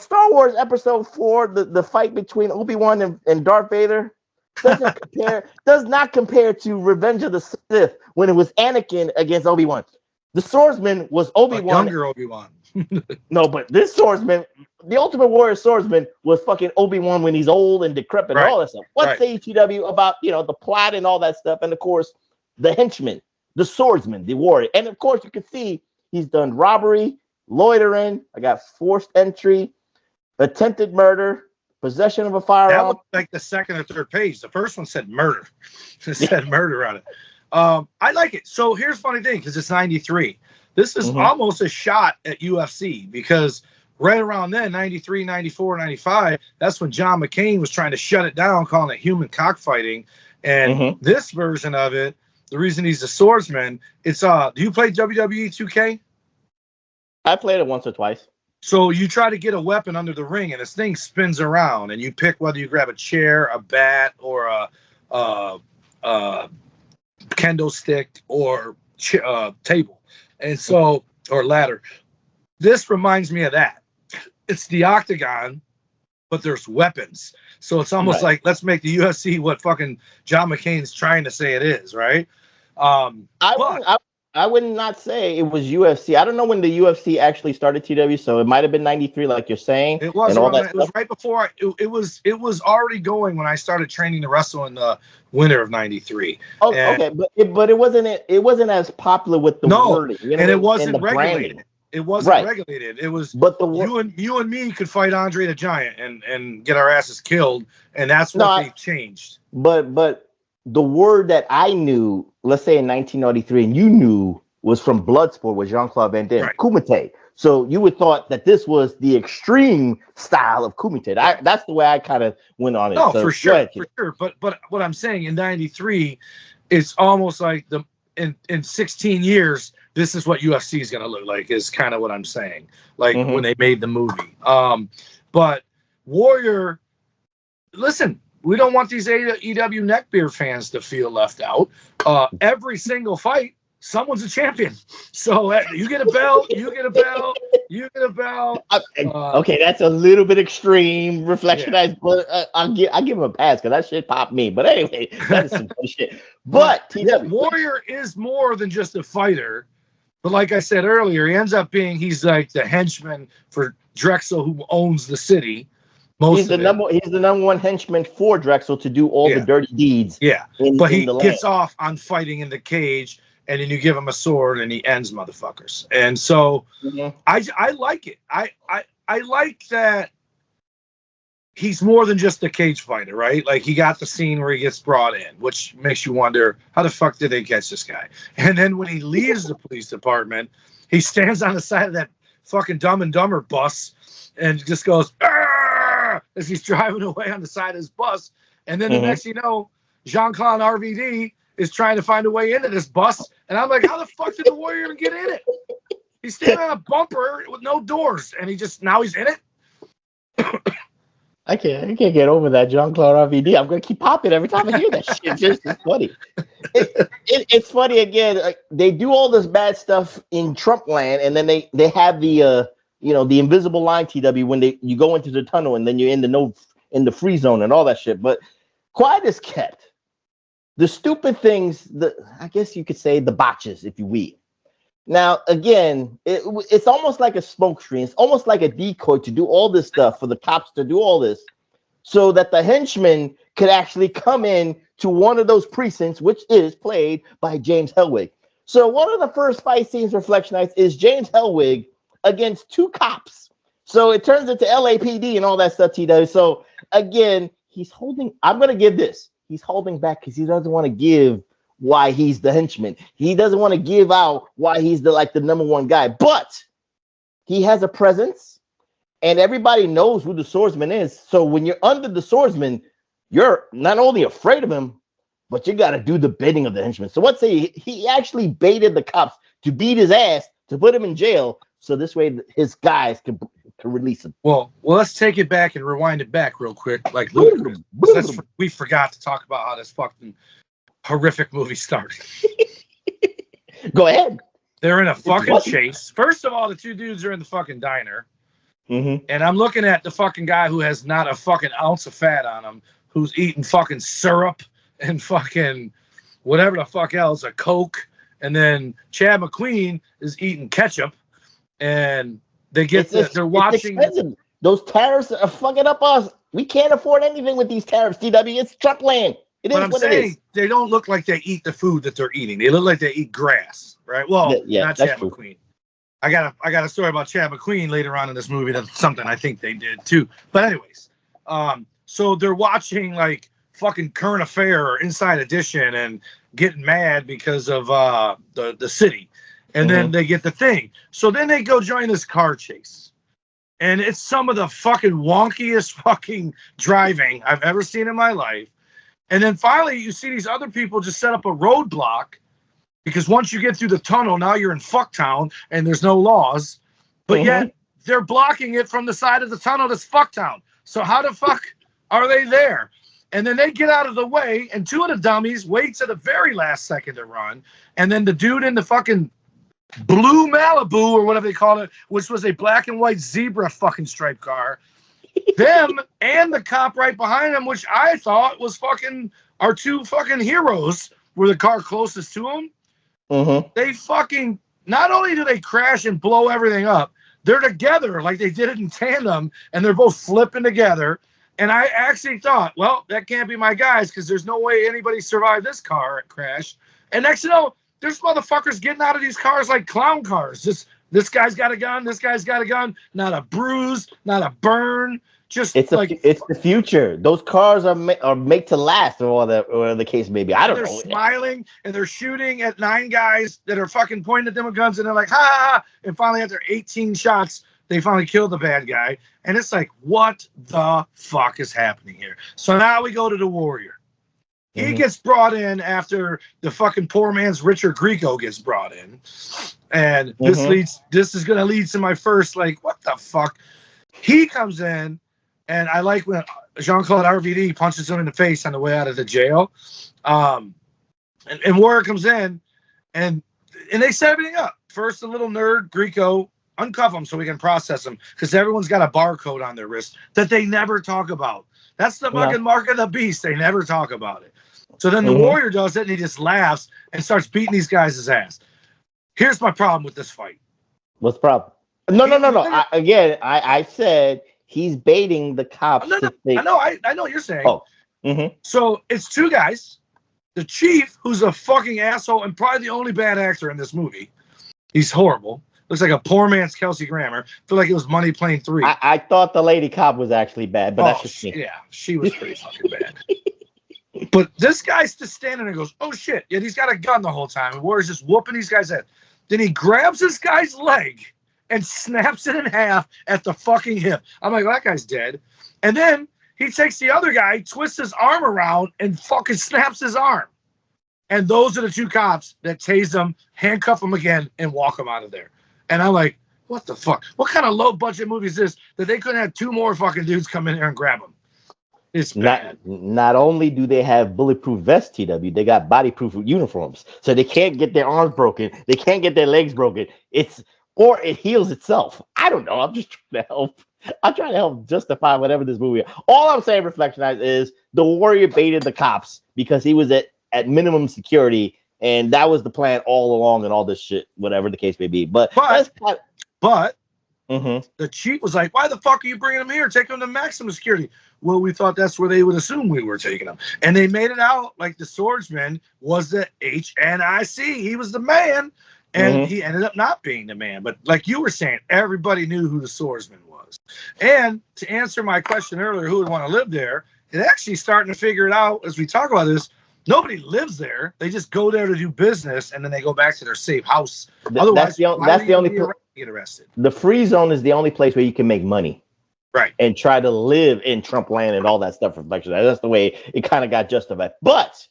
Star Wars Episode 4, the fight between Obi-Wan and Darth Vader does not compare to Revenge of the Sith when it was Anakin against Obi-Wan. The swordsman was Obi-Wan. Younger Obi-Wan. No, but this swordsman, the Ultimate Warrior swordsman, was fucking Obi-Wan when he's old and decrepit and all that stuff. What say TW about the plot and all that stuff, and of course the henchman, the swordsman, the warrior, and of course you can see he's done robbery, loitering. I got forced entry, attempted murder, possession of a firearm. That looked like the second or third page. The first one said murder. It said murder on it. I like it. So here's the funny thing, because it's 93. This is almost a shot at UFC, because right around then, 93, 94, 95, that's when John McCain was trying to shut it down, calling it human cockfighting. And this version of it, the reason he's a swordsman, it's do you play WWE 2K? I played it once or twice. So you try to get a weapon under the ring, and this thing spins around, and you pick whether you grab a chair, a bat, or a kendo stick, or table, and so or ladder. This reminds me of that. It's the octagon, but there's weapons. So it's almost like, let's make the UFC what fucking John McCain's trying to say it is, right? I would not say it was UFC. I don't know when the UFC actually started TW, so it might have been 93, like you're saying. It was. It was right before. It was already going when I started training to wrestle in the winter of '93. Oh, okay, but it wasn't as popular with the wording, and it wasn't regulated. Branding. It wasn't regulated. It was. But you and me could fight Andre the Giant and get our asses killed, and that's what they changed. But the word that I knew, let's say in 1993, and you knew, was from Bloodsport with Jean-Claude Van Damme, Kumite. So you would thought that this was the extreme style of Kumite. That's the way I kind of went on it. No, so, for sure. But what I'm saying in '93, it's almost like in 16 years, this is what UFC is going to look like. Is kind of what I'm saying. Like when they made the movie. But Warrior, listen. We don't want these EW neckbeard fans to feel left out. Every single fight, someone's a champion. So you get a belt, you get a belt, you get a belt. Okay, that's a little bit extreme, reflectionized, but I'll give him a pass because that shit popped me. But anyway, that's some bullshit. But Warrior is more than just a fighter. But like I said earlier, he ends up being, he's like the henchman for Drexel, who owns the city. He's the number one henchman for Drexel to do all the dirty deeds. Yeah, but he gets off on fighting in the cage, and then you give him a sword, and he ends motherfuckers. And so I like it. I like that he's more than just a cage fighter, right? Like he got the scene where he gets brought in, which makes you wonder how the fuck did they catch this guy? And then when he leaves the police department, he stands on the side of that fucking Dumb and Dumber bus and just goes, Arr! As he's driving away on the side of his bus. And then the next you know, Jean-Claude RVD is trying to find a way into this bus. And I'm like, how the fuck did the Warrior even get in it? He's standing on a bumper with no doors, and now he's in it. I can't get over that Jean-Claude RVD. I'm gonna keep popping every time I hear that shit. It's just funny. It's funny again. Like, they do all this bad stuff in Trump land, and then they have the the invisible line TW when you go into the tunnel and then you're in the free zone and all that shit. But quiet is kept. The stupid things, I guess you could say the botches, if you will. Now, again, it's almost like a smoke screen. It's almost like a decoy to do all this stuff for the cops to do all this so that the henchman could actually come in to one of those precincts, which is played by James Hellwig. So one of the first fight scenes, Reflectionites, is James Hellwig against two cops. So it turns into LAPD and all that stuff, TW. So again, I'm going to give this. He's holding back because he doesn't want to give why he's the henchman. He doesn't want to give out why he's the number one guy. But he has a presence and everybody knows who the swordsman is. So when you're under the swordsman, you're not only afraid of him, but you got to do the bidding of the henchman. So let's say he actually baited the cops to beat his ass, to put him in jail, so this way his guys can release him. Well, let's take it back and rewind it back real quick. Like we forgot to talk about how this fucking horrific movie started. Go ahead. They're in a fucking chase. First of all, the two dudes are in the fucking diner. And I'm looking at the fucking guy who has not a fucking ounce of fat on him, who's eating fucking syrup and fucking whatever the fuck else, a Coke. And then Chad McQueen is eating ketchup. And they're watching. Those tariffs are fucking up us. We can't afford anything with these tariffs, TW. It's Trump land. It is what it is. They don't look like they eat the food that they're eating. They look like they eat grass, right? Well, not Chad McQueen. I got a story about Chad McQueen later on in this movie. That's something I think they did too. But anyways, so they're watching like fucking Current Affair or Inside Edition and getting mad because of the city. And then they get the thing. So then they go join this car chase. And it's some of the fucking wonkiest fucking driving I've ever seen in my life. And then finally, you see these other people just set up a roadblock because once you get through the tunnel, now you're in Fucktown and there's no laws. But yet they're blocking it from the side of the tunnel that's Fucktown. So how the fuck are they there? And then they get out of the way, and two of the dummies wait to the very last second to run. And then the dude in the fucking blue Malibu or whatever they call it, which was a black and white zebra fucking striped car, them and the cop right behind them, which I thought was fucking our two fucking heroes, were the car closest to them. They fucking, not only do they crash and blow everything up, they're together like they did it in tandem, and they're both flipping together. And I actually thought, well, that can't be my guys because there's no way anybody survived this car crash. And next you know, there's motherfuckers getting out of these cars like clown cars. Just this guy's got a gun, this guy's got a gun, not a bruise, not a burn. Just it's the future. Those cars are made to last, or the case may be. I don't know. They're smiling and they're shooting at 9 guys that are fucking pointing at them with guns, and they're like, ha ha ha. And finally, after 18 shots, they finally killed the bad guy. And it's like, what the fuck is happening here? So now we go to the Warrior. He gets brought in after the fucking poor man's Richard Grieco gets brought in. And this is going to lead to my first, like, what the fuck? He comes in, and I like when Jean-Claude RVD punches him in the face on the way out of the jail. And Warrior comes in, and they set everything up. First, the little nerd, Grieco, uncuff him so we can process him, because everyone's got a barcode on their wrist that they never talk about. That's the fucking mark of the beast. They never talk about it. So then the Warrior does it, and he just laughs and starts beating these guys' ass. Here's my problem with this fight. What's the problem? No. I said he's baiting the cops. I know what you're saying. So it's 2 guys. The chief, who's a fucking asshole and probably the only bad actor in this movie. He's horrible. Looks like a poor man's Kelsey Grammer. Feel like it was Money Plane 3. I thought the lady cop was actually bad, but that's just me. Yeah, she was pretty fucking bad. But this guy's just standing there and goes, oh shit. Yet he's got a gun the whole time. And Warrior's just whooping these guys' head. Then he grabs this guy's leg and snaps it in half at the fucking hip. I'm like, well, that guy's dead. And then he takes the other guy, twists his arm around, and fucking snaps his arm. And those are the 2 cops that tase him, handcuff him again, and walk him out of there. And I'm like, what the fuck? What kind of low-budget movie is this that they couldn't have 2 more fucking dudes come in here and grab him? It's bad. Not only do they have bulletproof vests, TW, they got bodyproof uniforms. So they can't get their arms broken. They can't get their legs broken. Or it heals itself. I don't know. I'm just trying to help. I'm trying to help justify whatever this movie is. All I'm saying, Reflection, is the Warrior baited the cops because he was at minimum security, and that was the plan all along and all this shit, whatever the case may be. But the chief was like, why the fuck are you bringing him here? Take him to maximum security. Well, we thought that's where they would assume we were taking him. And they made it out like the swordsman was the HNIC. He was the man. And he ended up not being the man. But like you were saying, everybody knew who the swordsman was. And to answer my question earlier, who would want to live there, it actually starting to figure it out as we talk about this. Nobody lives there. They just go there to do business, and then they go back to their safe house. Otherwise, that's the only get arrested. The free zone is the only place where you can make money. Right. And try to live in Trump land and all that stuff. That's the way it kind of got justified. But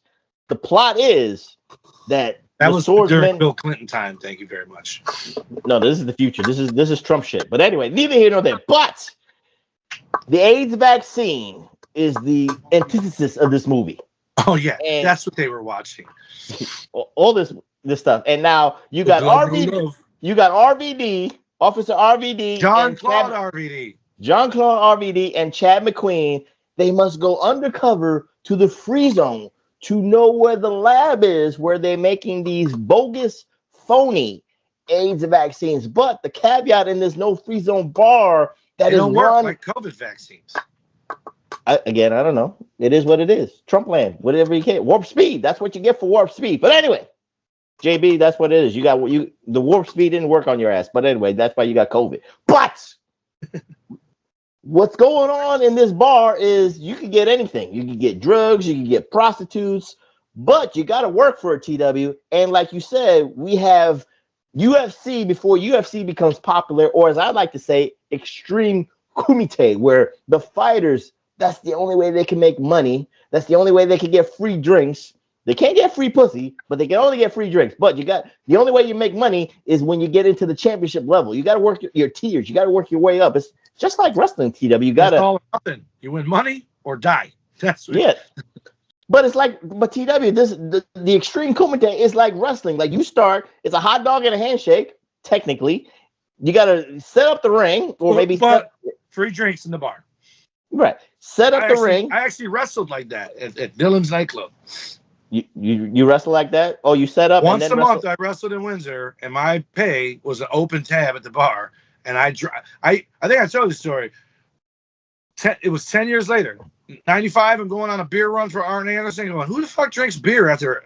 the plot is that was during Bill Clinton time. Thank you very much. No, this is the future. This is Trump shit. But anyway, neither here nor there. But the AIDS vaccine is the antithesis of this movie. Oh yeah, and that's what they were watching. All this stuff, and now you got RVD. You got RVD, Officer RVD, Jean-Claude RVD, and Chad McQueen. They must go undercover to the free zone to know where the lab is, where they're making these bogus, phony AIDS vaccines. But the caveat in this no free zone bar that they is don't work like COVID vaccines. I don't know. It is what it is. Trump land, whatever you can. Warp speed. That's what you get for warp speed. But anyway, JB, that's what it is. The warp speed didn't work on your ass. But anyway, that's why you got COVID. But what's going on in this bar is you can get anything. You can get drugs, you can get prostitutes, but you got to work for a TW. And like you said, we have UFC before UFC becomes popular, or as I like to say, extreme kumite, where the fighters that's the only way they can make money. That's the only way they can get free drinks. They can't get free pussy, but they can only get free drinks. But the only way you make money is when you get into the championship level. You got to work your tiers. You got to work your way up. It's just like wrestling, TW. You got to. You win money or die. That's what But it's like, TW, the extreme commentary is like wrestling. Like you start, it's a hot dog and a handshake. Technically, you got to set up the ring, or maybe free drinks in the bar. Right, set up the ring. I actually wrestled like that at Dylan's nightclub. You wrestle like that? Oh, you set up once and then a month. I wrestled in Windsor, and my pay was an open tab at the bar. And I think I told the story. It was 10 years later. 95, I'm going on a beer run for Arn Anderson. Going, who the fuck drinks beer after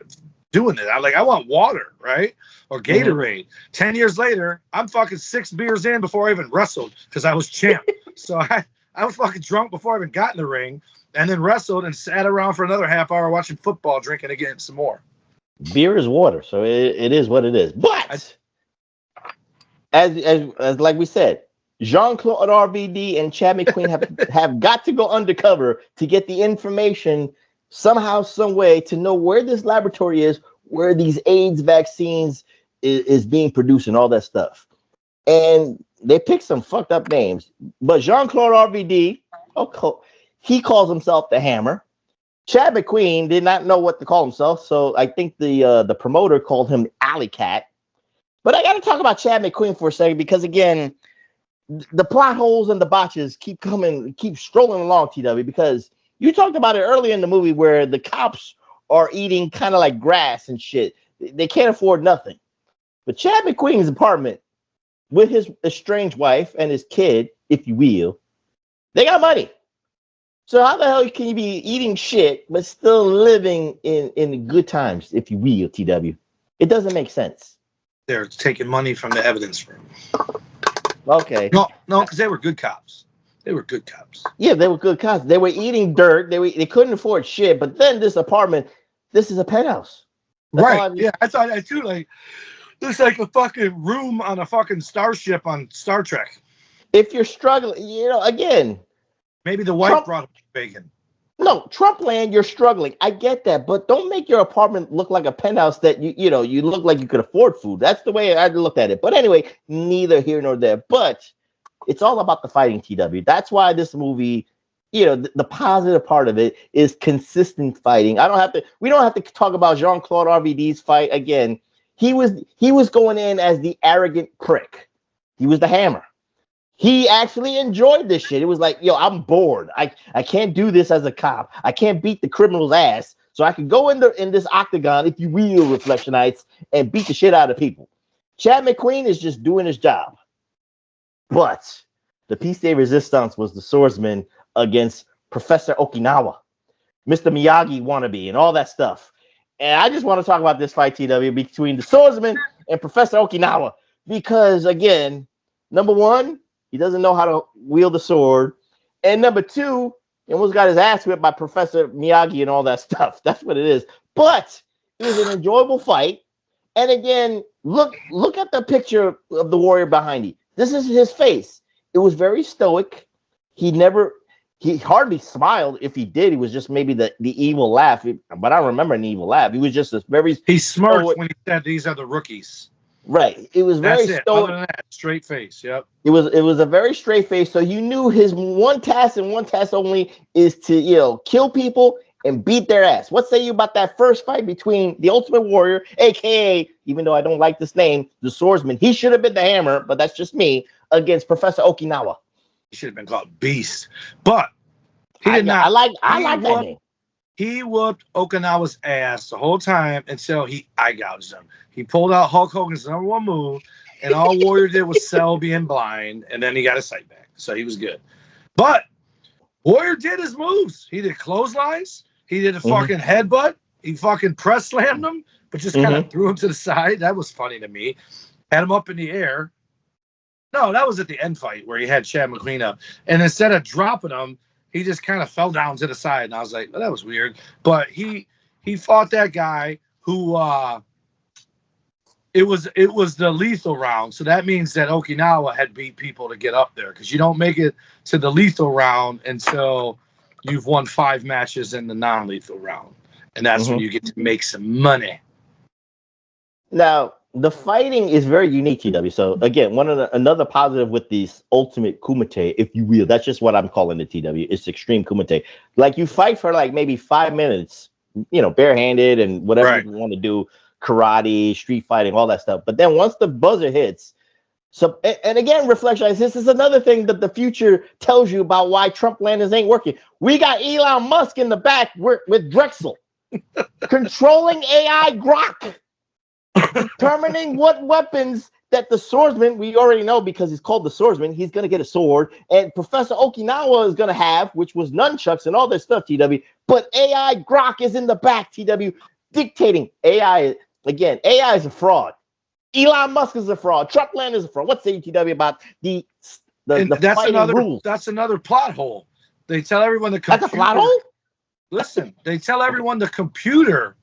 doing it? I want water, right? Or Gatorade. 10 years later, I'm fucking 6 beers in before I even wrestled because I was champ. So I was fucking drunk before I even got in the ring, and then wrestled and sat around for another half hour watching football, drinking again some more. Beer is water, so it is what it is. But as like we said, Jean-Claude RVD and Chad McQueen have got to go undercover to get the information somehow, some way to know where this laboratory is, where these AIDS vaccines is being produced and all that stuff. And they picked some fucked up names. But Jean-Claude RVD, he calls himself the Hammer. Chad McQueen did not know what to call himself, so I think the promoter called him Alley Cat. But I got to talk about Chad McQueen for a second because, again, the plot holes and the botches keep strolling along, TW, because you talked about it earlier in the movie where the cops are eating kind of like grass and shit. They can't afford nothing. But Chad McQueen's apartment with his estranged wife and his kid, if you will, they got money. So how the hell can you be eating shit but still living in good times, if you will, TW? It doesn't make sense. They're taking money from the evidence room. Okay. No, because they were good cops. They were good cops. Yeah, they were good cops. They were eating dirt. They couldn't afford shit. But then this apartment, this is a penthouse. Right. Yeah, I thought that too. Like, looks like a fucking room on a fucking starship on Star Trek. If you're struggling, again. Maybe the wife brought up bacon. No, Trump land, you're struggling. I get that, but don't make your apartment look like a penthouse that you look like you could afford food. That's the way I looked at it. But anyway, neither here nor there. But it's all about the fighting, TW. That's why this movie, the positive part of it is consistent fighting. We don't have to talk about Jean-Claude RVD's fight again. He was going in as the arrogant prick. He was the Hammer. He actually enjoyed this shit. It was like, I'm bored. I can't do this as a cop. I can't beat the criminal's ass. So I can go in this octagon, if you will, Reflectionites, and beat the shit out of people. Chad McQueen is just doing his job. But the piece de resistance was the swordsman against Professor Okinawa, Mr. Miyagi wannabe, and all that stuff. And I just want to talk about this fight, TW, between the swordsman and Professor Okinawa. Because, again, number one, he doesn't know how to wield the sword. And number two, he almost got his ass whipped by Professor Miyagi and all that stuff. That's what it is. But it was an enjoyable fight. And again, look at the picture of the warrior behind you. This is his face. It was very stoic. He hardly smiled. If he did, he was just maybe the evil laugh. But I don't remember an evil laugh. He was just a very... He smirked when he said these are the rookies. Right. It was very stoic. Other than that, straight face. Yep. It was a very straight face. So you knew his one task and one task only is to, kill people and beat their ass. What say you about that first fight between the Ultimate Warrior, aka, even though I don't like this name, the swordsman? He should have been the Hammer, but that's just me, against Professor Okinawa. He should have been called Beast. But he did not. I like that name. He whooped Okinawa's ass the whole time until he eye gouged him. He pulled out Hulk Hogan's number one move, and all Warrior did was sell being blind, and then he got his sight back. So he was good. But Warrior did his moves. He did clotheslines. He did a fucking headbutt. He fucking press slammed him, but just kind of threw him to the side. That was funny to me. Had him up in the air. No, that was at the end fight where he had Chad McQueen up. And instead of dropping him, he just kind of fell down to the side. And I was like, well, that was weird. But he fought that guy who it was the lethal round. So that means that Okinawa had beat people to get up there, because you don't make it to the lethal round until you've won 5 matches in the non-lethal round, and that's when you get to make some money. Now, the fighting is very unique, TW. So again, another positive with this ultimate kumite, if you will, that's just what I'm calling it, TW. It's extreme kumite. Like you fight for like maybe 5 minutes, barehanded and whatever you want to do, karate, street fighting, all that stuff. But then once the buzzer hits, and again, Reflection, this is another thing that the future tells you about why Trump landers ain't working. We got Elon Musk in the back with Drexel, controlling AI Grok, determining what weapons that the swordsman, we already know because he's called the swordsman, he's going to get a sword, and Professor Okinawa is going to have, which was nunchucks and all this stuff, TW. But AI Grok is in the back, TW, dictating. AI is a fraud. Elon Musk is a fraud. Trump land is a fraud. What's the TW about the fighting rules? That's another plot hole. They tell everyone the computer. That's a plot hole? Listen, they tell everyone the computer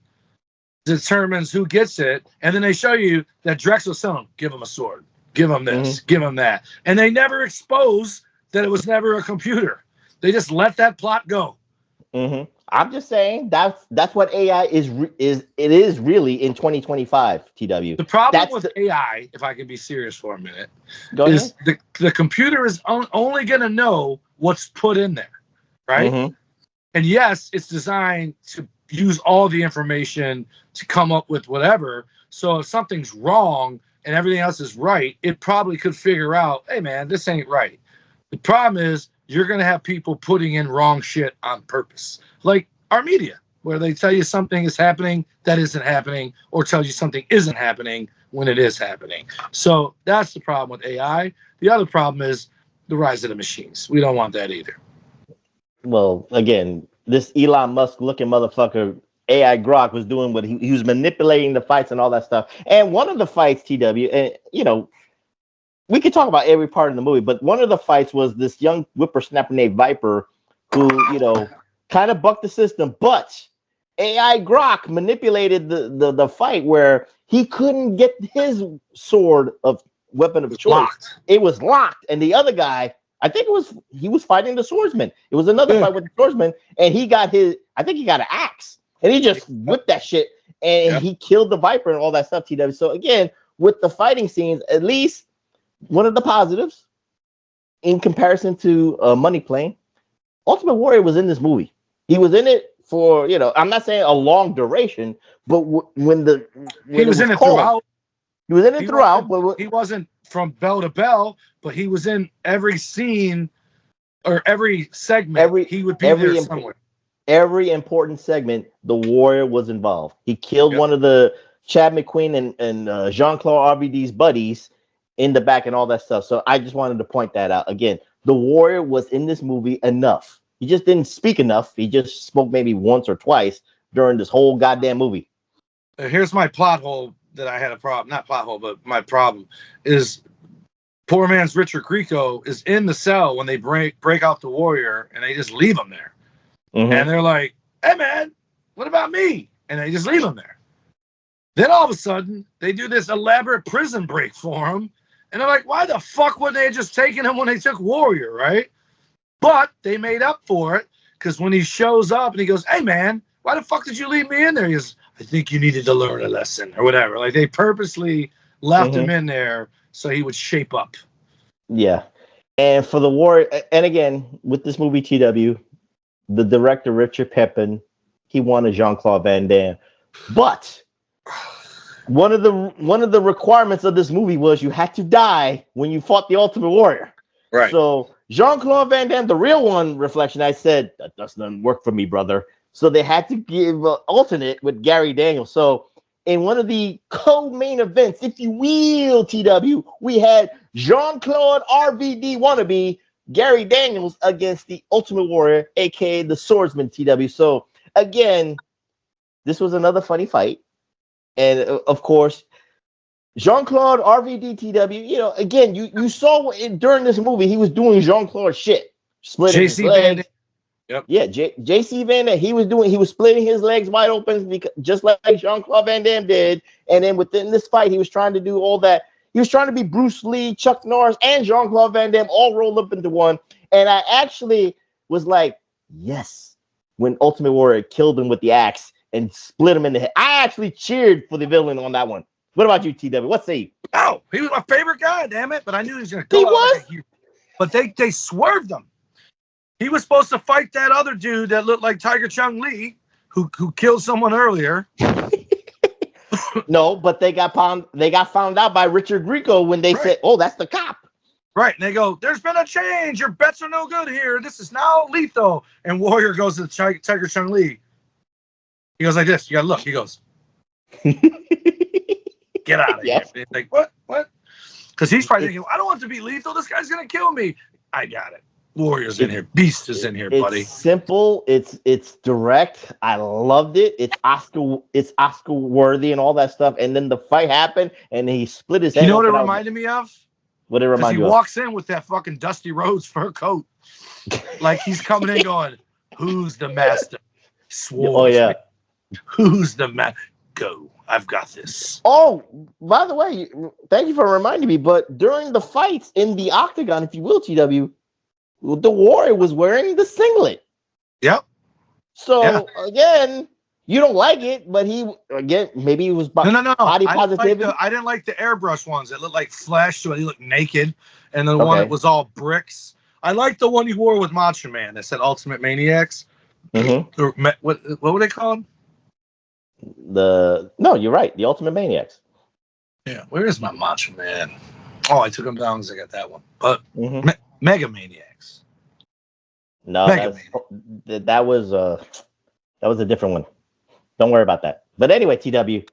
determines who gets it, and then they show you that Drexel's telling them, give him a sword, give him this, give him that. And they never expose that it was never a computer. They just let that plot go. I'm just saying that's what AI is really in 2025, TW. The problem with AI, if I can be serious for a minute, is the computer is only going to know what's put in there, right? And yes, it's designed to use all the information to come up with whatever. So if something's wrong and everything else is right, it probably could figure out, hey man, this ain't right. The problem is you're going to have people putting in wrong shit on purpose. Like our media, where they tell you something is happening that isn't happening, or tell you something isn't happening when it is happening. So that's the problem with AI. The other problem is the rise of the machines. We don't want that either. Well, again, this Elon Musk looking motherfucker, AI Grok, was doing what he was manipulating the fights and all that stuff. And one of the fights, TW, and we could talk about every part of the movie, but one of the fights was this young whippersnapper named Viper who, kind of bucked the system, but AI Grok manipulated the fight where he couldn't get his sword of weapon of choice. Locked. It was locked. And the other guy, he was fighting the swordsman. It was another fight with the swordsman, and he got an axe, and he just whipped that shit, and he killed the Viper and all that stuff, TW. So again, with the fighting scenes, at least one of the positives in comparison to Money Plane, Ultimate Warrior was in this movie. He was in it for, I'm not saying a long duration, but he was in it throughout. He was in it throughout, but he wasn't from bell to bell, but he was in every scene or every segment. He would be there somewhere. Every important segment, the Warrior was involved. He killed one of the Chad McQueen and Jean-Claude RVD's buddies in the back and all that stuff. So I just wanted to point that out. Again, the Warrior was in this movie enough. He just didn't speak enough. He just spoke maybe once or twice during this whole goddamn movie. Here's my plot hole that I had a problem. Not plot hole, but my problem is poor man's Richard Grieco is in the cell when they break out the Warrior, and they just leave him there. And they're like, hey man, what about me? And they just leave him there. Then all of a sudden, they do this elaborate prison break for him. And they're like, why the fuck wouldn't they have just taken him when they took Warrior, right? But they made up for it, because when he shows up and he goes, hey man, why the fuck did you leave me in there? He goes, I think you needed to learn a lesson or whatever. Like they purposely left him in there so he would shape up. Yeah. And for the Warrior, and again, with this movie, TW, the director, Richard Pepin, he wanted Jean-Claude Van Damme. But one of the requirements of this movie was you had to die when you fought the Ultimate Warrior. Right. So Jean-Claude Van Damme, the real one, Reflection, I said, that doesn't work for me, brother. So they had to give an alternate with Gary Daniels. So in one of the co-main events, if you will, TW, we had Jean-Claude RVD wannabe Gary Daniels against the Ultimate Warrior, aka the Swordsman, TW. So again, this was another funny fight. And of course, Jean-Claude RVD, TW, again, you saw during this movie, he was doing Jean-Claude shit. Splitting his legs. Yep. Yeah, JC Van Damme, he was splitting his legs wide open, just like Jean-Claude Van Damme did. And then within this fight, he was trying to do all that. He was trying to be Bruce Lee, Chuck Norris, and Jean-Claude Van Damme all rolled up into one. And I actually was like, Yes. When Ultimate Warrior killed him with the axe and split him in the head. I actually cheered for the villain on that one. What about you, TW? What say you? Oh, he was my favorite guy, damn it. But I knew he was going to He go out was? like a hero. But they swerved him. He was supposed to fight that other dude that looked like Tiger Chung Lee, who killed someone earlier. No, but they got found out by Richard Grieco when they said, "Oh, that's the cop." Right, and they go, "There's been a change. Your bets are no good here. This is now lethal." And Warrior goes to Tiger Chung Lee. He goes like this. You gotta look. He goes, "Get out of here!" And he's like, "What? What?" Because he's probably thinking, "I don't want it to be lethal. This guy's gonna kill me." I got it. Warrior's in here. Beast is in here, buddy. It's simple. It's direct. I loved it. It's Oscar worthy and all that stuff. And then the fight happened, and he split his head. You know what it reminded me of? What it reminded me of? He walks in with that fucking Dusty Rhodes fur coat, like he's coming in going, "Who's the master?" Oh yeah. Who's the master? Go. I've got this. Oh, by the way, thank you for reminding me. But during the fights in the octagon, if you will, TW. The Warrior was wearing the singlet. Yep. So again, you don't like it, but maybe he was body positivity. I didn't like the airbrush ones. It looked like flesh, so he looked naked, and the one that was all bricks. I liked the one he wore with Macho Man that said Ultimate Maniacs. Mm-hmm. What were they called? No, you're right. The Ultimate Maniacs. Yeah. Where is my Macho Man? Oh, I took him down because I got that one. But Mega Maniacs. No, that was a different one. Don't worry about that. But anyway, TW,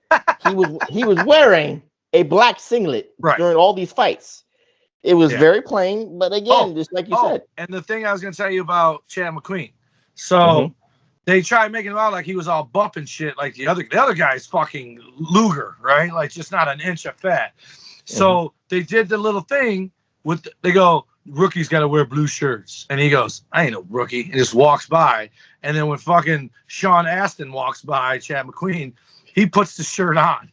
he was wearing a black singlet during all these fights. It was very plain, but again, just like you said. And the thing I was going to tell you about Chad McQueen. So they tried making him out like he was all buff and shit, like the other guy's fucking Luger, right? Like just not an inch of fat. So they did the little thing with they go, "Rookie's got to wear blue shirts," and he goes, "I ain't no rookie," and just walks by. And then when fucking Sean Astin walks by, Chad McQueen, he puts the shirt on.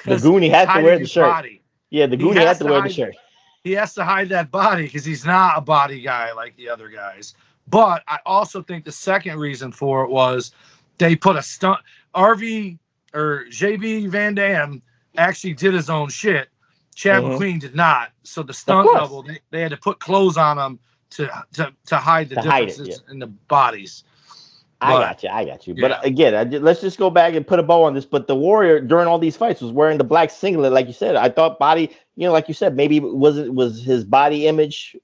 The Goonie had to wear the shirt. Body. Yeah, the Goonie had to wear the shirt. He has to hide that body because he's not a body guy like the other guys. But I also think the second reason for it was they put a stunt. JB Van Dam actually did his own shit. Chad McQueen did not. So the stunt double, they had to put clothes on him to hide the differences in the bodies. I got you. Yeah. But again, let's just go back and put a bow on this. But the Warrior during all these fights was wearing the black singlet, like you said. I thought body, like you said, maybe it was his body image.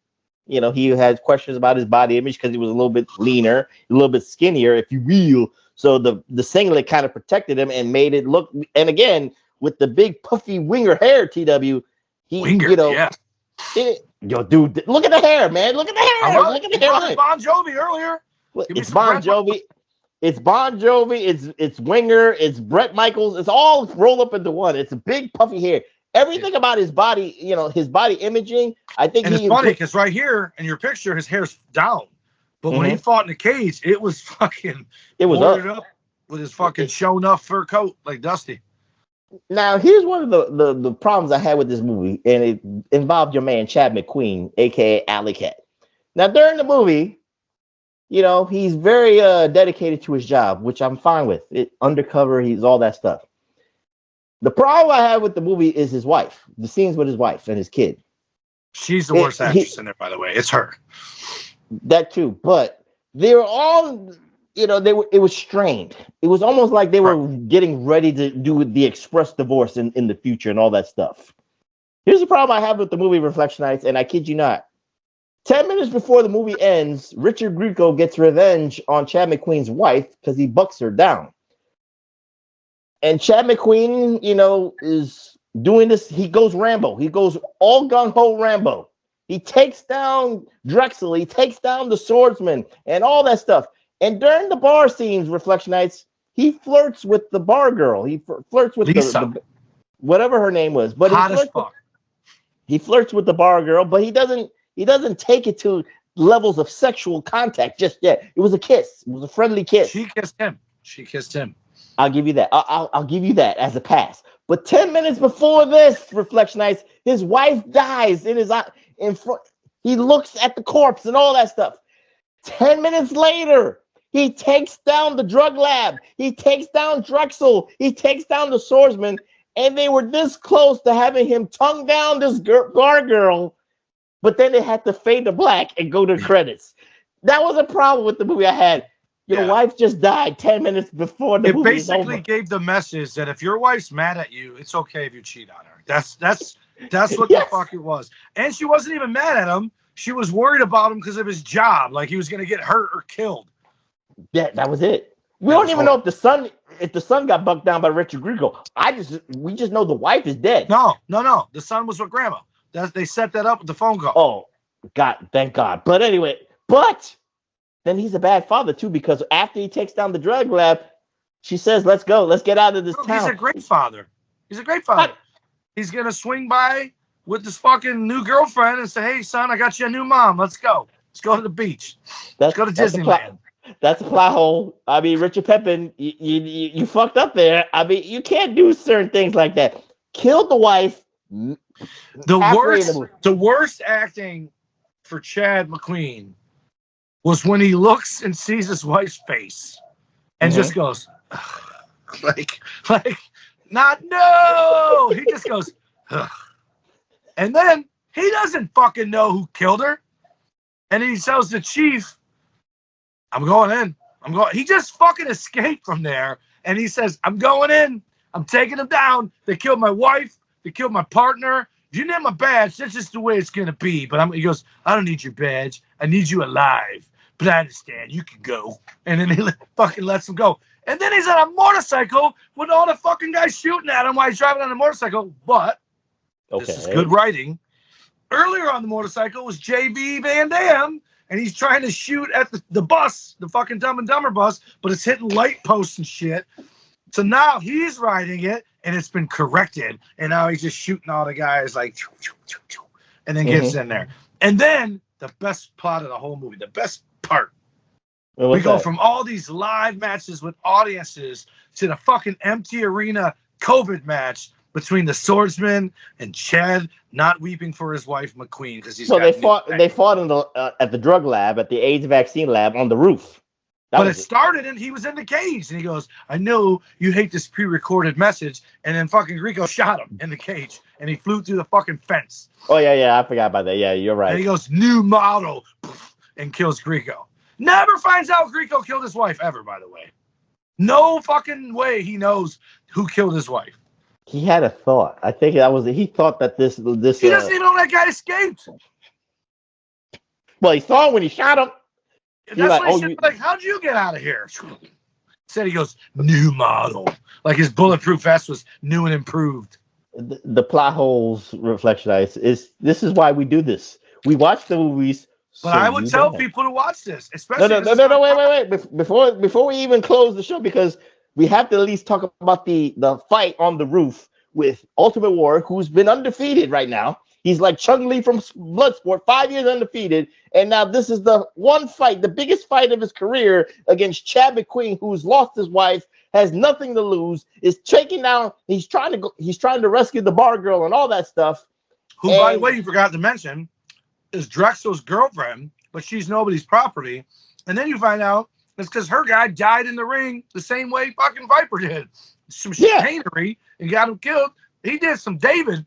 He had questions about his body image because he was a little bit leaner, a little bit skinnier, if you will. So the singlet kind of protected him and made it look. And again, with the big puffy winger hair, TW, dude, look at the hair, man. Look at the hair. Look at the hair. Bon Jovi earlier. It's Bon Jovi. It's Bon Jovi. It's Winger. It's Bret Michaels. It's all rolled up into one. It's a big puffy hair. Everything about his body, his body imaging. I think it's funny because right here in your picture, his hair's down. But when he fought in the cage, it was fucking. It was up with his fucking shown up fur coat like Dusty. Now, here's one of the problems I had with this movie, and it involved your man Chad McQueen, aka Alley Cat. Now, during the movie, he's very dedicated to his job, which I'm fine with. Undercover, he's all that stuff. The problem I have with the movie is his wife, the scenes with his wife and his kid. She's the worst actress in there, by the way. It's her. That too, but they were all. It was strained. It was almost like they were getting ready to do the express divorce in the future and all that stuff. Here's the problem I have with the movie Reflectionites, and I kid you not. 10 minutes before the movie ends, Richard Grieco gets revenge on Chad McQueen's wife because he bucks her down. And Chad McQueen, is doing this. He goes Rambo. He goes all gung-ho Rambo. He takes down Drexel. He takes down the swordsman and all that stuff. And during the bar scenes, Reflectionites, he flirts with the bar girl. He flirts with Lisa. Whatever her name was. But he flirts with the bar girl, but he doesn't take it to levels of sexual contact just yet. It was a kiss. It was a friendly kiss. She kissed him. I'll give you that. I'll give you that as a pass. But 10 minutes before this, Reflectionites, his wife dies in front. He looks at the corpse and all that stuff. 10 minutes later, He takes down the drug lab. He takes down Drexel. He takes down the swordsman. And they were this close to having him tongue down this gargoyle. But then they had to fade to black and go to credits. That was a problem with the movie I had. Your wife just died 10 minutes before the movie was over. It basically gave the message that if your wife's mad at you, it's okay if you cheat on her. That's what the fuck it was. And she wasn't even mad at him. She was worried about him because of his job. Like he was going to get hurt or killed. Yeah, that was it. We don't even know if the son got bucked down by Richard Grieco. We just know the wife is dead. No. The son was with grandma. They set that up with the phone call. Oh, God, thank God. But anyway, then he's a bad father too, because after he takes down the drug lab, she says, "Let's go. Let's get out of this town." He's a great father. He's gonna swing by with this fucking new girlfriend and say, "Hey, son, I got you a new mom. Let's go. Let's go to the beach. Let's go to Disneyland." That's a plot hole. I mean, Richard Pepin, you fucked up there. I mean, you can't do certain things like that. Killed the wife. The worst acting for Chad McQueen was when he looks and sees his wife's face and just goes, like, not no. He just goes, ugh. And then he doesn't fucking know who killed her. And he tells the chief, I'm going in. He just fucking escaped from there. And he says, I'm going in. I'm taking him down. They killed my wife. They killed my partner. If you need my badge, that's just the way it's going to be. But he goes, I don't need your badge. I need you alive. But I understand. You can go. And then he fucking lets him go. And then he's on a motorcycle with all the fucking guys shooting at him while he's driving on a motorcycle. But this is good writing. Earlier on the motorcycle was J.B. Van Dam. And he's trying to shoot at the bus, the fucking Dumb and Dumber bus, but it's hitting light posts and shit. So now he's riding it, and it's been corrected. And now he's just shooting all the guys like, and then gets in there. And then the best plot of the whole movie, the best part. We go from all these live matches with audiences to the fucking empty arena COVID match between the swordsman and Chad not weeping for his wife McQueen because he's. So they fought in at the drug lab, at the AIDS vaccine lab on the roof. But it started and he was in the cage and he goes, I know you hate this pre-recorded message, and then fucking Grieco shot him in the cage and he flew through the fucking fence. Oh yeah, I forgot about that. Yeah, you're right. And he goes, new model, and kills Grieco. Never finds out Grieco killed his wife ever, by the way. No fucking way he knows who killed his wife. He had a thought. I think he thought that this. He doesn't even know that guy escaped. Well, he saw him when he shot him. That's what he said. Like, how'd you get out of here? Said he goes, new model. Like his bulletproof vest was new and improved. The plot holes reflection is this is why we do this. We watch the movies. But I would tell people to watch this, especially. No, wait. Before we even close the show, because we have to at least talk about the fight on the roof with Ultimate Warrior, who's been undefeated right now. He's like Chung Lee from Bloodsport, 5 years undefeated. And now this is the one fight, the biggest fight of his career against Chad McQueen, who's lost his wife, has nothing to lose, is taking down, he's trying to rescue the bar girl and all that stuff. Who, by the way, you forgot to mention, is Drexel's girlfriend, but she's nobody's property. And then you find out it's because her guy died in the ring the same way fucking Viper did. Some chicanery and got him killed. He did some David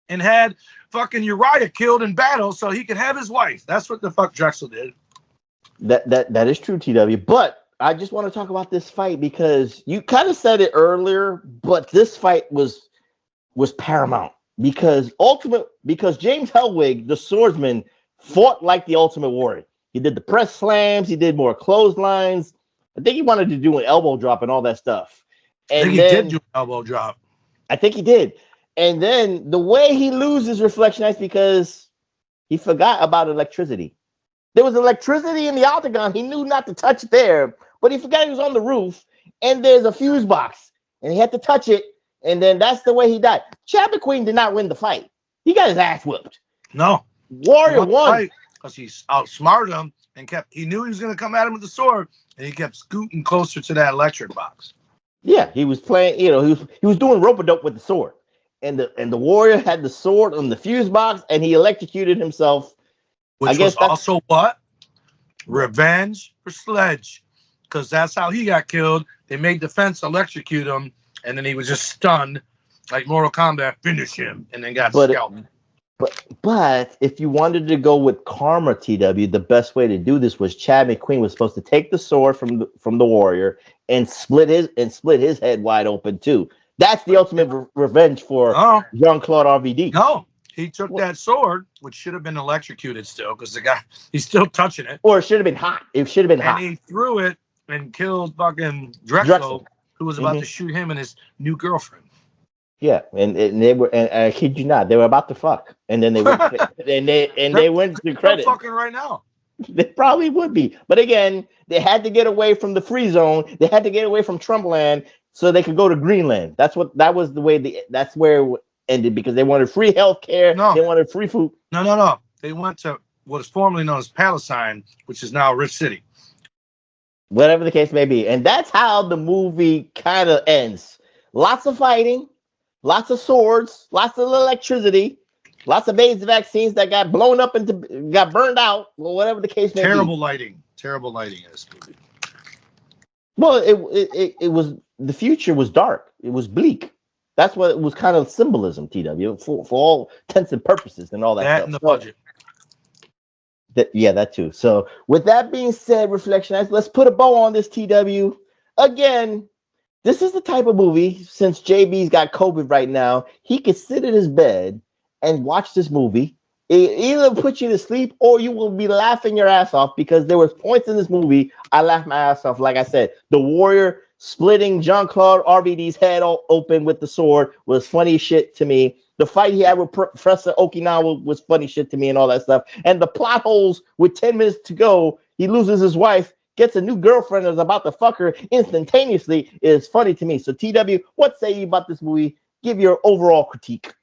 and had fucking Uriah killed in battle so he could have his wife. That's what the fuck Drexel did. That is true, TW. But I just want to talk about this fight because you kind of said it earlier, but this fight was paramount because James Hellwig, the swordsman, fought like the Ultimate Warrior. He did the press slams, he did more clotheslines. I think he wanted to do an elbow drop and all that stuff. And I think he did do an elbow drop. I think he did. And then the way he loses Reflection is because he forgot about electricity. There was electricity in the octagon. He knew not to touch there, but he forgot he was on the roof. And there's a fuse box, and he had to touch it. And then that's the way he died. Chad McQueen did not win the fight. He got his ass whooped. No. Warrior won. Because he outsmarted him and he knew he was going to come at him with the sword, and he kept scooting closer to that electric box. Yeah, he was playing, he was doing rope-a-dope with the sword. And the Warrior had the sword on the fuse box, and he electrocuted himself. Which was also what? Revenge for Sledge. because that's how he got killed. They made the fence electrocute him, and then he was just stunned, like Mortal Kombat, finish him, and then got scalped. But if you wanted to go with karma, TW, the best way to do this was Chad McQueen was supposed to take the sword from the warrior and split his head wide open too. That's the ultimate revenge for Jean-Claude RVD. No, he took that sword, which should have been electrocuted still, because the guy, he's still touching it. Or it should have been hot. It should have been hot. And he threw it and killed fucking Drexel. Who was about to shoot him and his new girlfriend. Yeah, and they were, and I kid you not, they were about to fuck, and then they went, they went to credit. They're fucking right now. They probably would be, but again, they had to get away from the free zone. They had to get away from Trumpland so they could go to Greenland. That's where it ended, because they wanted free health care. No. They wanted free food. No. They went to what is formerly known as Palestine, which is now Rich City. Whatever the case may be, and that's how the movie kind of ends. Lots of fighting. Lots of swords, lots of electricity, lots of AIDS vaccines that got blown up and got burned out, or whatever the case may be. Terrible lighting in this movie. Well, it was, the future was dark. It was bleak. That's what it was, kind of symbolism, TW, for all intents and purposes and all that stuff. And the budget. That too. So with that being said, Reflection, let's put a bow on this, TW. Again, this is the type of movie, since JB's got COVID right now, he could sit in his bed and watch this movie. It either put you to sleep or you will be laughing your ass off, because there was points in this movie I laughed my ass off. Like I said, the warrior splitting Jean-Claude RVD's head all open with the sword was funny shit to me. The fight he had with Professor Okinawa was funny shit to me and all that stuff. And the plot holes with 10 minutes to go, he loses his wife, gets a new girlfriend, is about to fuck her instantaneously, is funny to me. So, TW, what say you about this movie? Give your overall critique.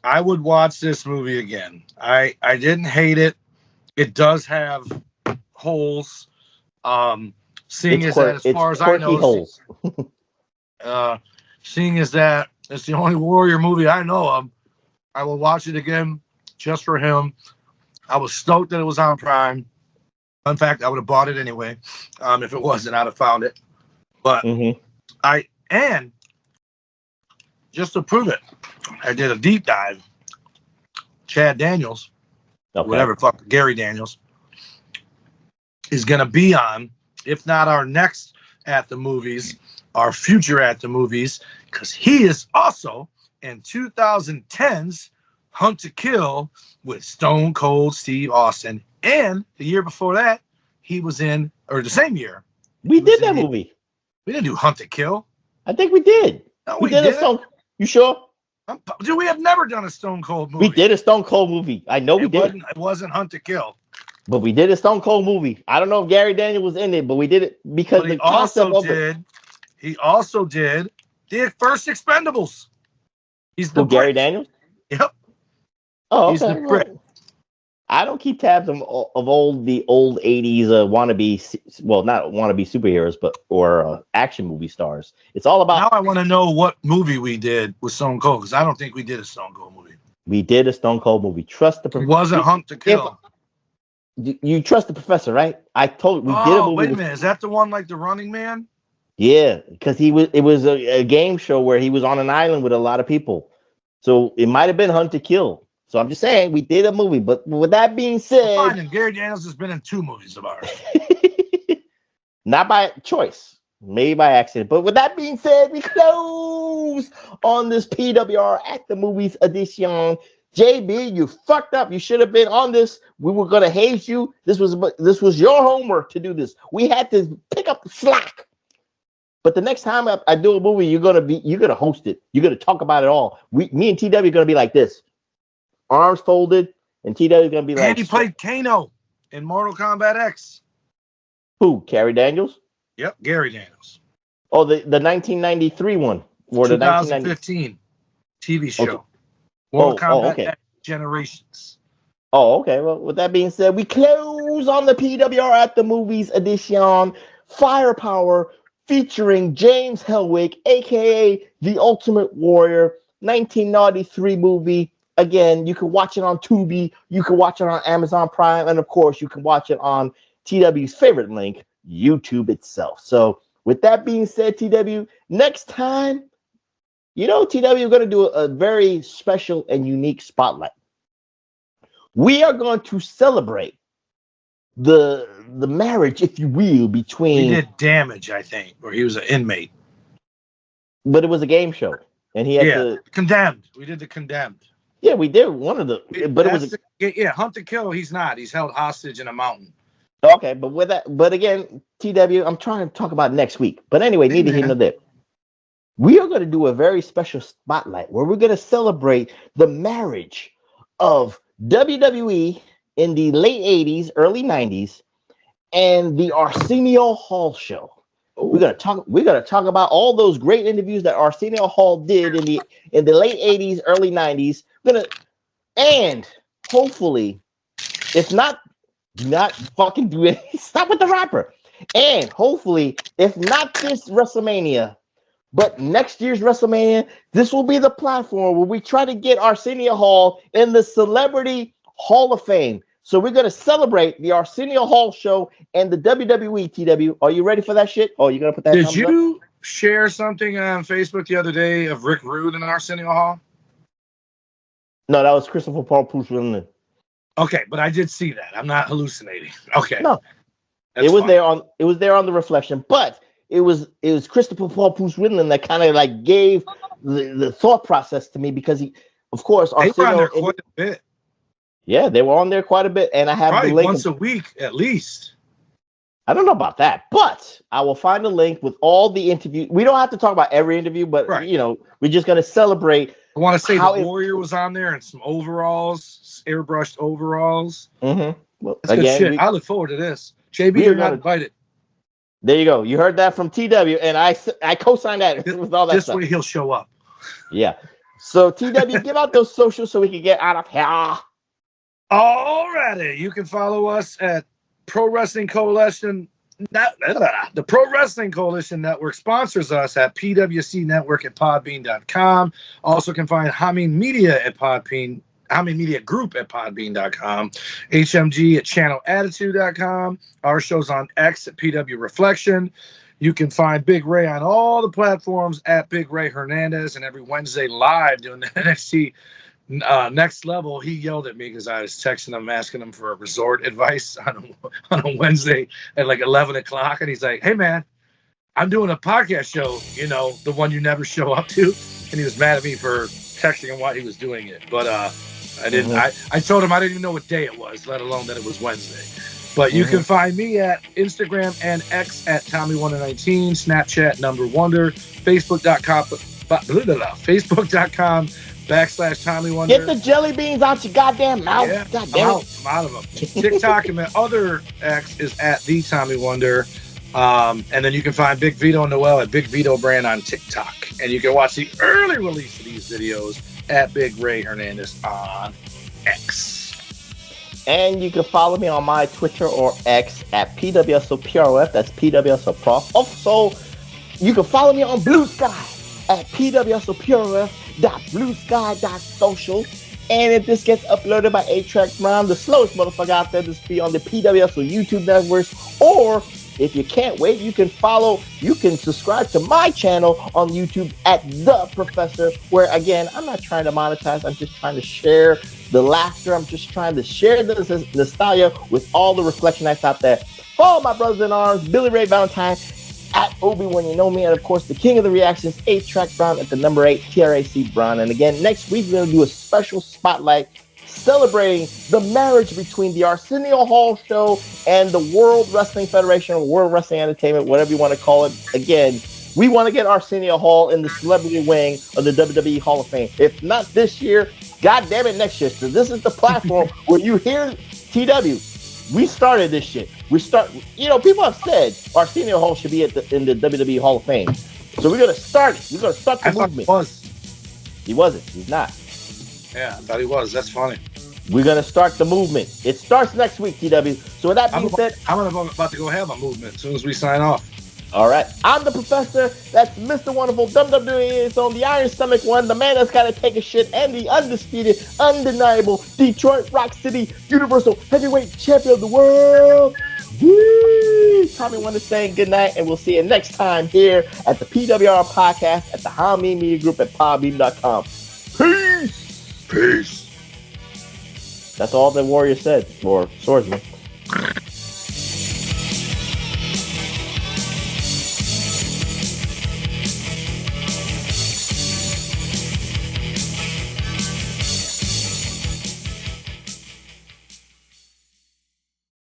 I would watch this movie again. I didn't hate it. It does have holes. Seeing as that, as far as I know, seeing as that it's the only warrior movie I know of, I will watch it again just for him. I was stoked that it was on Prime. In fact, I would have bought it anyway. If it wasn't, I'd have found it. But and just to prove it, I did a deep dive. Chad Daniels, Gary Daniels, is going to be on, if not our next At the Movies, our future At the Movies, because he is also in 2010's Hunt to Kill with Stone Cold Steve Austin. And the year before that, he was in, or the same year. We did that movie. We didn't do Hunt to Kill. I think we did. No, we did. You sure? Dude, we have never done a Stone Cold movie. We did a Stone Cold movie. I know we did. It wasn't Hunt to Kill. But we did a Stone Cold movie. I don't know if Gary Daniel was in it, but we did it because he also did the first Expendables. He's the Gary Daniels? Yep. Oh, he's okay. the Brit. I don't keep tabs of all the old 80s wannabe, well, not wannabe superheroes, or action movie stars. It's all about. Now I want to know what movie we did with Stone Cold, because I don't think we did a Stone Cold movie. We did a Stone Cold movie. Trust the professor. It wasn't Hunt to Kill. You trust the professor, right? I told we did a movie. Wait a minute. Is that the one like The Running Man? Yeah, because it was a game show where he was on an island with a lot of people. So it might have been Hunt to Kill. So I'm just saying we did a movie. But with that being said, fine, and Gary Daniels has been in 2 movies of ours. Not by choice, maybe by accident. But with that being said, we close on this PWR At the Movies edition. JB, you fucked up. You should have been on this. We were gonna haze you. This was your homework to do this. We had to pick up the slack. But the next time I do a movie, you're gonna host it. You're gonna talk about it all. Me and TW are gonna be like this, arms folded, and TW is gonna be like. And he played Kano in Mortal Kombat X. Who? Gary Daniels? Yep, Gary Daniels. Oh, the 1993 one, or the 2015 TV show. Okay. Mortal Kombat X Generations. Oh, okay. Well, with that being said, we close on the PWR At the Movies edition. Firepower, featuring James Hellwig, aka The Ultimate Warrior, 1993 movie. Again, you can watch it on Tubi, you can watch it on Amazon Prime, and of course, you can watch it on TW's favorite link, YouTube itself. So with that being said, TW, next time, TW, we're going to do a very special and unique spotlight. We are going to celebrate the marriage, if you will, between. We did Damage, I think, where he was an inmate. But it was a game show, and he had to. Condemned. We did the Condemned. Yeah, we did one of the. But it was. Hunt to Kill. He's not. He's held hostage in a mountain. Okay, but with that, but again, TW, I'm trying to talk about next week. But anyway, neither here nor there. We are going to do a very special spotlight where we're going to celebrate the marriage of WWE in the late 80s, early 90s, and the Arsenio Hall show. We're gonna talk about all those great interviews that Arsenio Hall did in the late 80s, early 90s. And hopefully, if not, do not fucking do it. Stop with the rapper. And hopefully, if not this WrestleMania, but next year's WrestleMania, this will be the platform where we try to get Arsenio Hall in the Celebrity Hall of Fame. So we're going to celebrate the Arsenio Hall show and the WWE, TW. Are you ready for that shit? Oh, you're going to put that Did you share something on Facebook the other day of Rick Rude and Arsenio Hall? No, that was Christopher Paul Wrasslin. Okay, but I did see that. I'm not hallucinating. Okay. No. It was there on the Reflection, but it was Christopher Paul Wrasslin that kind of like gave the thought process to me, because he, of course, they were on there quite a bit. Yeah, they were on there quite a bit, and I have probably the link once a week at least. I don't know about that, but I will find a link with all the interviews. We don't have to talk about every interview, but we're just going to celebrate. I want to say the Warrior was on there and some overalls, airbrushed overalls. Mm-hmm. Well, that's good shit. I look forward to this. JB, you're not invited. There you go. You heard that from TW, and I co-signed that with all that this stuff. Way he'll show up. Yeah. So TW, give out those socials so we can get out of here. Alrighty, you can follow us at Pro Wrestling Coalition. The Pro Wrestling Coalition Network sponsors us at PWC Network at Podbean.com. Also can find Hameen Media at Podbean. Hameen Media Group at Podbean.com. HMG at ChannelAttitude.com. Our show's on X at PW Reflection. You can find Big Ray on all the platforms at Big Ray Hernandez, and every Wednesday live doing the NXT Next Level. He yelled at me because I was texting him asking him for a resort advice on a Wednesday at like 11 o'clock, and he's like, hey man, I'm doing a podcast show, the one you never show up to. And he was mad at me for texting him while he was doing it, but I didn't. I told him I didn't even know what day it was, let alone that it was Wednesday. But you can find me at Instagram and X at Tommy119, Snapchat #Wonder, Facebook.com/Tommy Wonder. Get the jelly beans out your goddamn mouth. Yeah, I'm out of them. TikTok and my other X is at the Tommy Wonder. And then you can find Big Vito and Noel at Big Vito Brand on TikTok. And you can watch the early release of these videos at Big Ray Hernandez on X. And you can follow me on my Twitter or X at PWSOPROF. That's PWSOPROF. Also, you can follow me on Blue Sky at PWSOPROF.bluesky.social. And if this gets uploaded by 8-Track Brown, the slowest motherfucker out there, this be on the PWSO YouTube networks. Or if you can't wait, you can subscribe to my channel on YouTube at The Professor, where again, I'm not trying to monetize. I'm just trying to share the laughter. I'm just trying to share the nostalgia with all the reflection nights out there. Follow my brothers in arms, Billy Ray Valentine at Obi-Wan, you know me, and of course the king of the reactions, 8-Track Brown at the #8, TRAC Brown. And again, next week we're going to do a special spotlight celebrating the marriage between the Arsenio Hall show and the World Wrestling Federation or World Wrestling Entertainment, whatever you want to call it. Again, we want to get Arsenio Hall in the celebrity wing of the WWE Hall of Fame. If not this year, God damn it, next year. So this is the platform where you hear TW. We started this shit. People have said Arsenio Hall should be in the WWE Hall of Fame. So we're gonna start it. We're gonna start the movement. He wasn't. He's not. Yeah, I thought he was. That's funny. We're gonna start the movement. It starts next week, TW. So with that being said, I'm about to go have a movement as soon as we sign off. All right. I'm the Professor. That's Mr. Wonderful WWE. It's on the Iron Stomach one, the man that's got to take a shit, and the undisputed, undeniable Detroit Rock City Universal Heavyweight Champion of the world. Woo! Tommy Wonder saying good night, and we'll see you next time here at the PWR podcast at the How Me Media Group at podbeam.com. Peace. Peace. That's all the warrior said, or swordsman.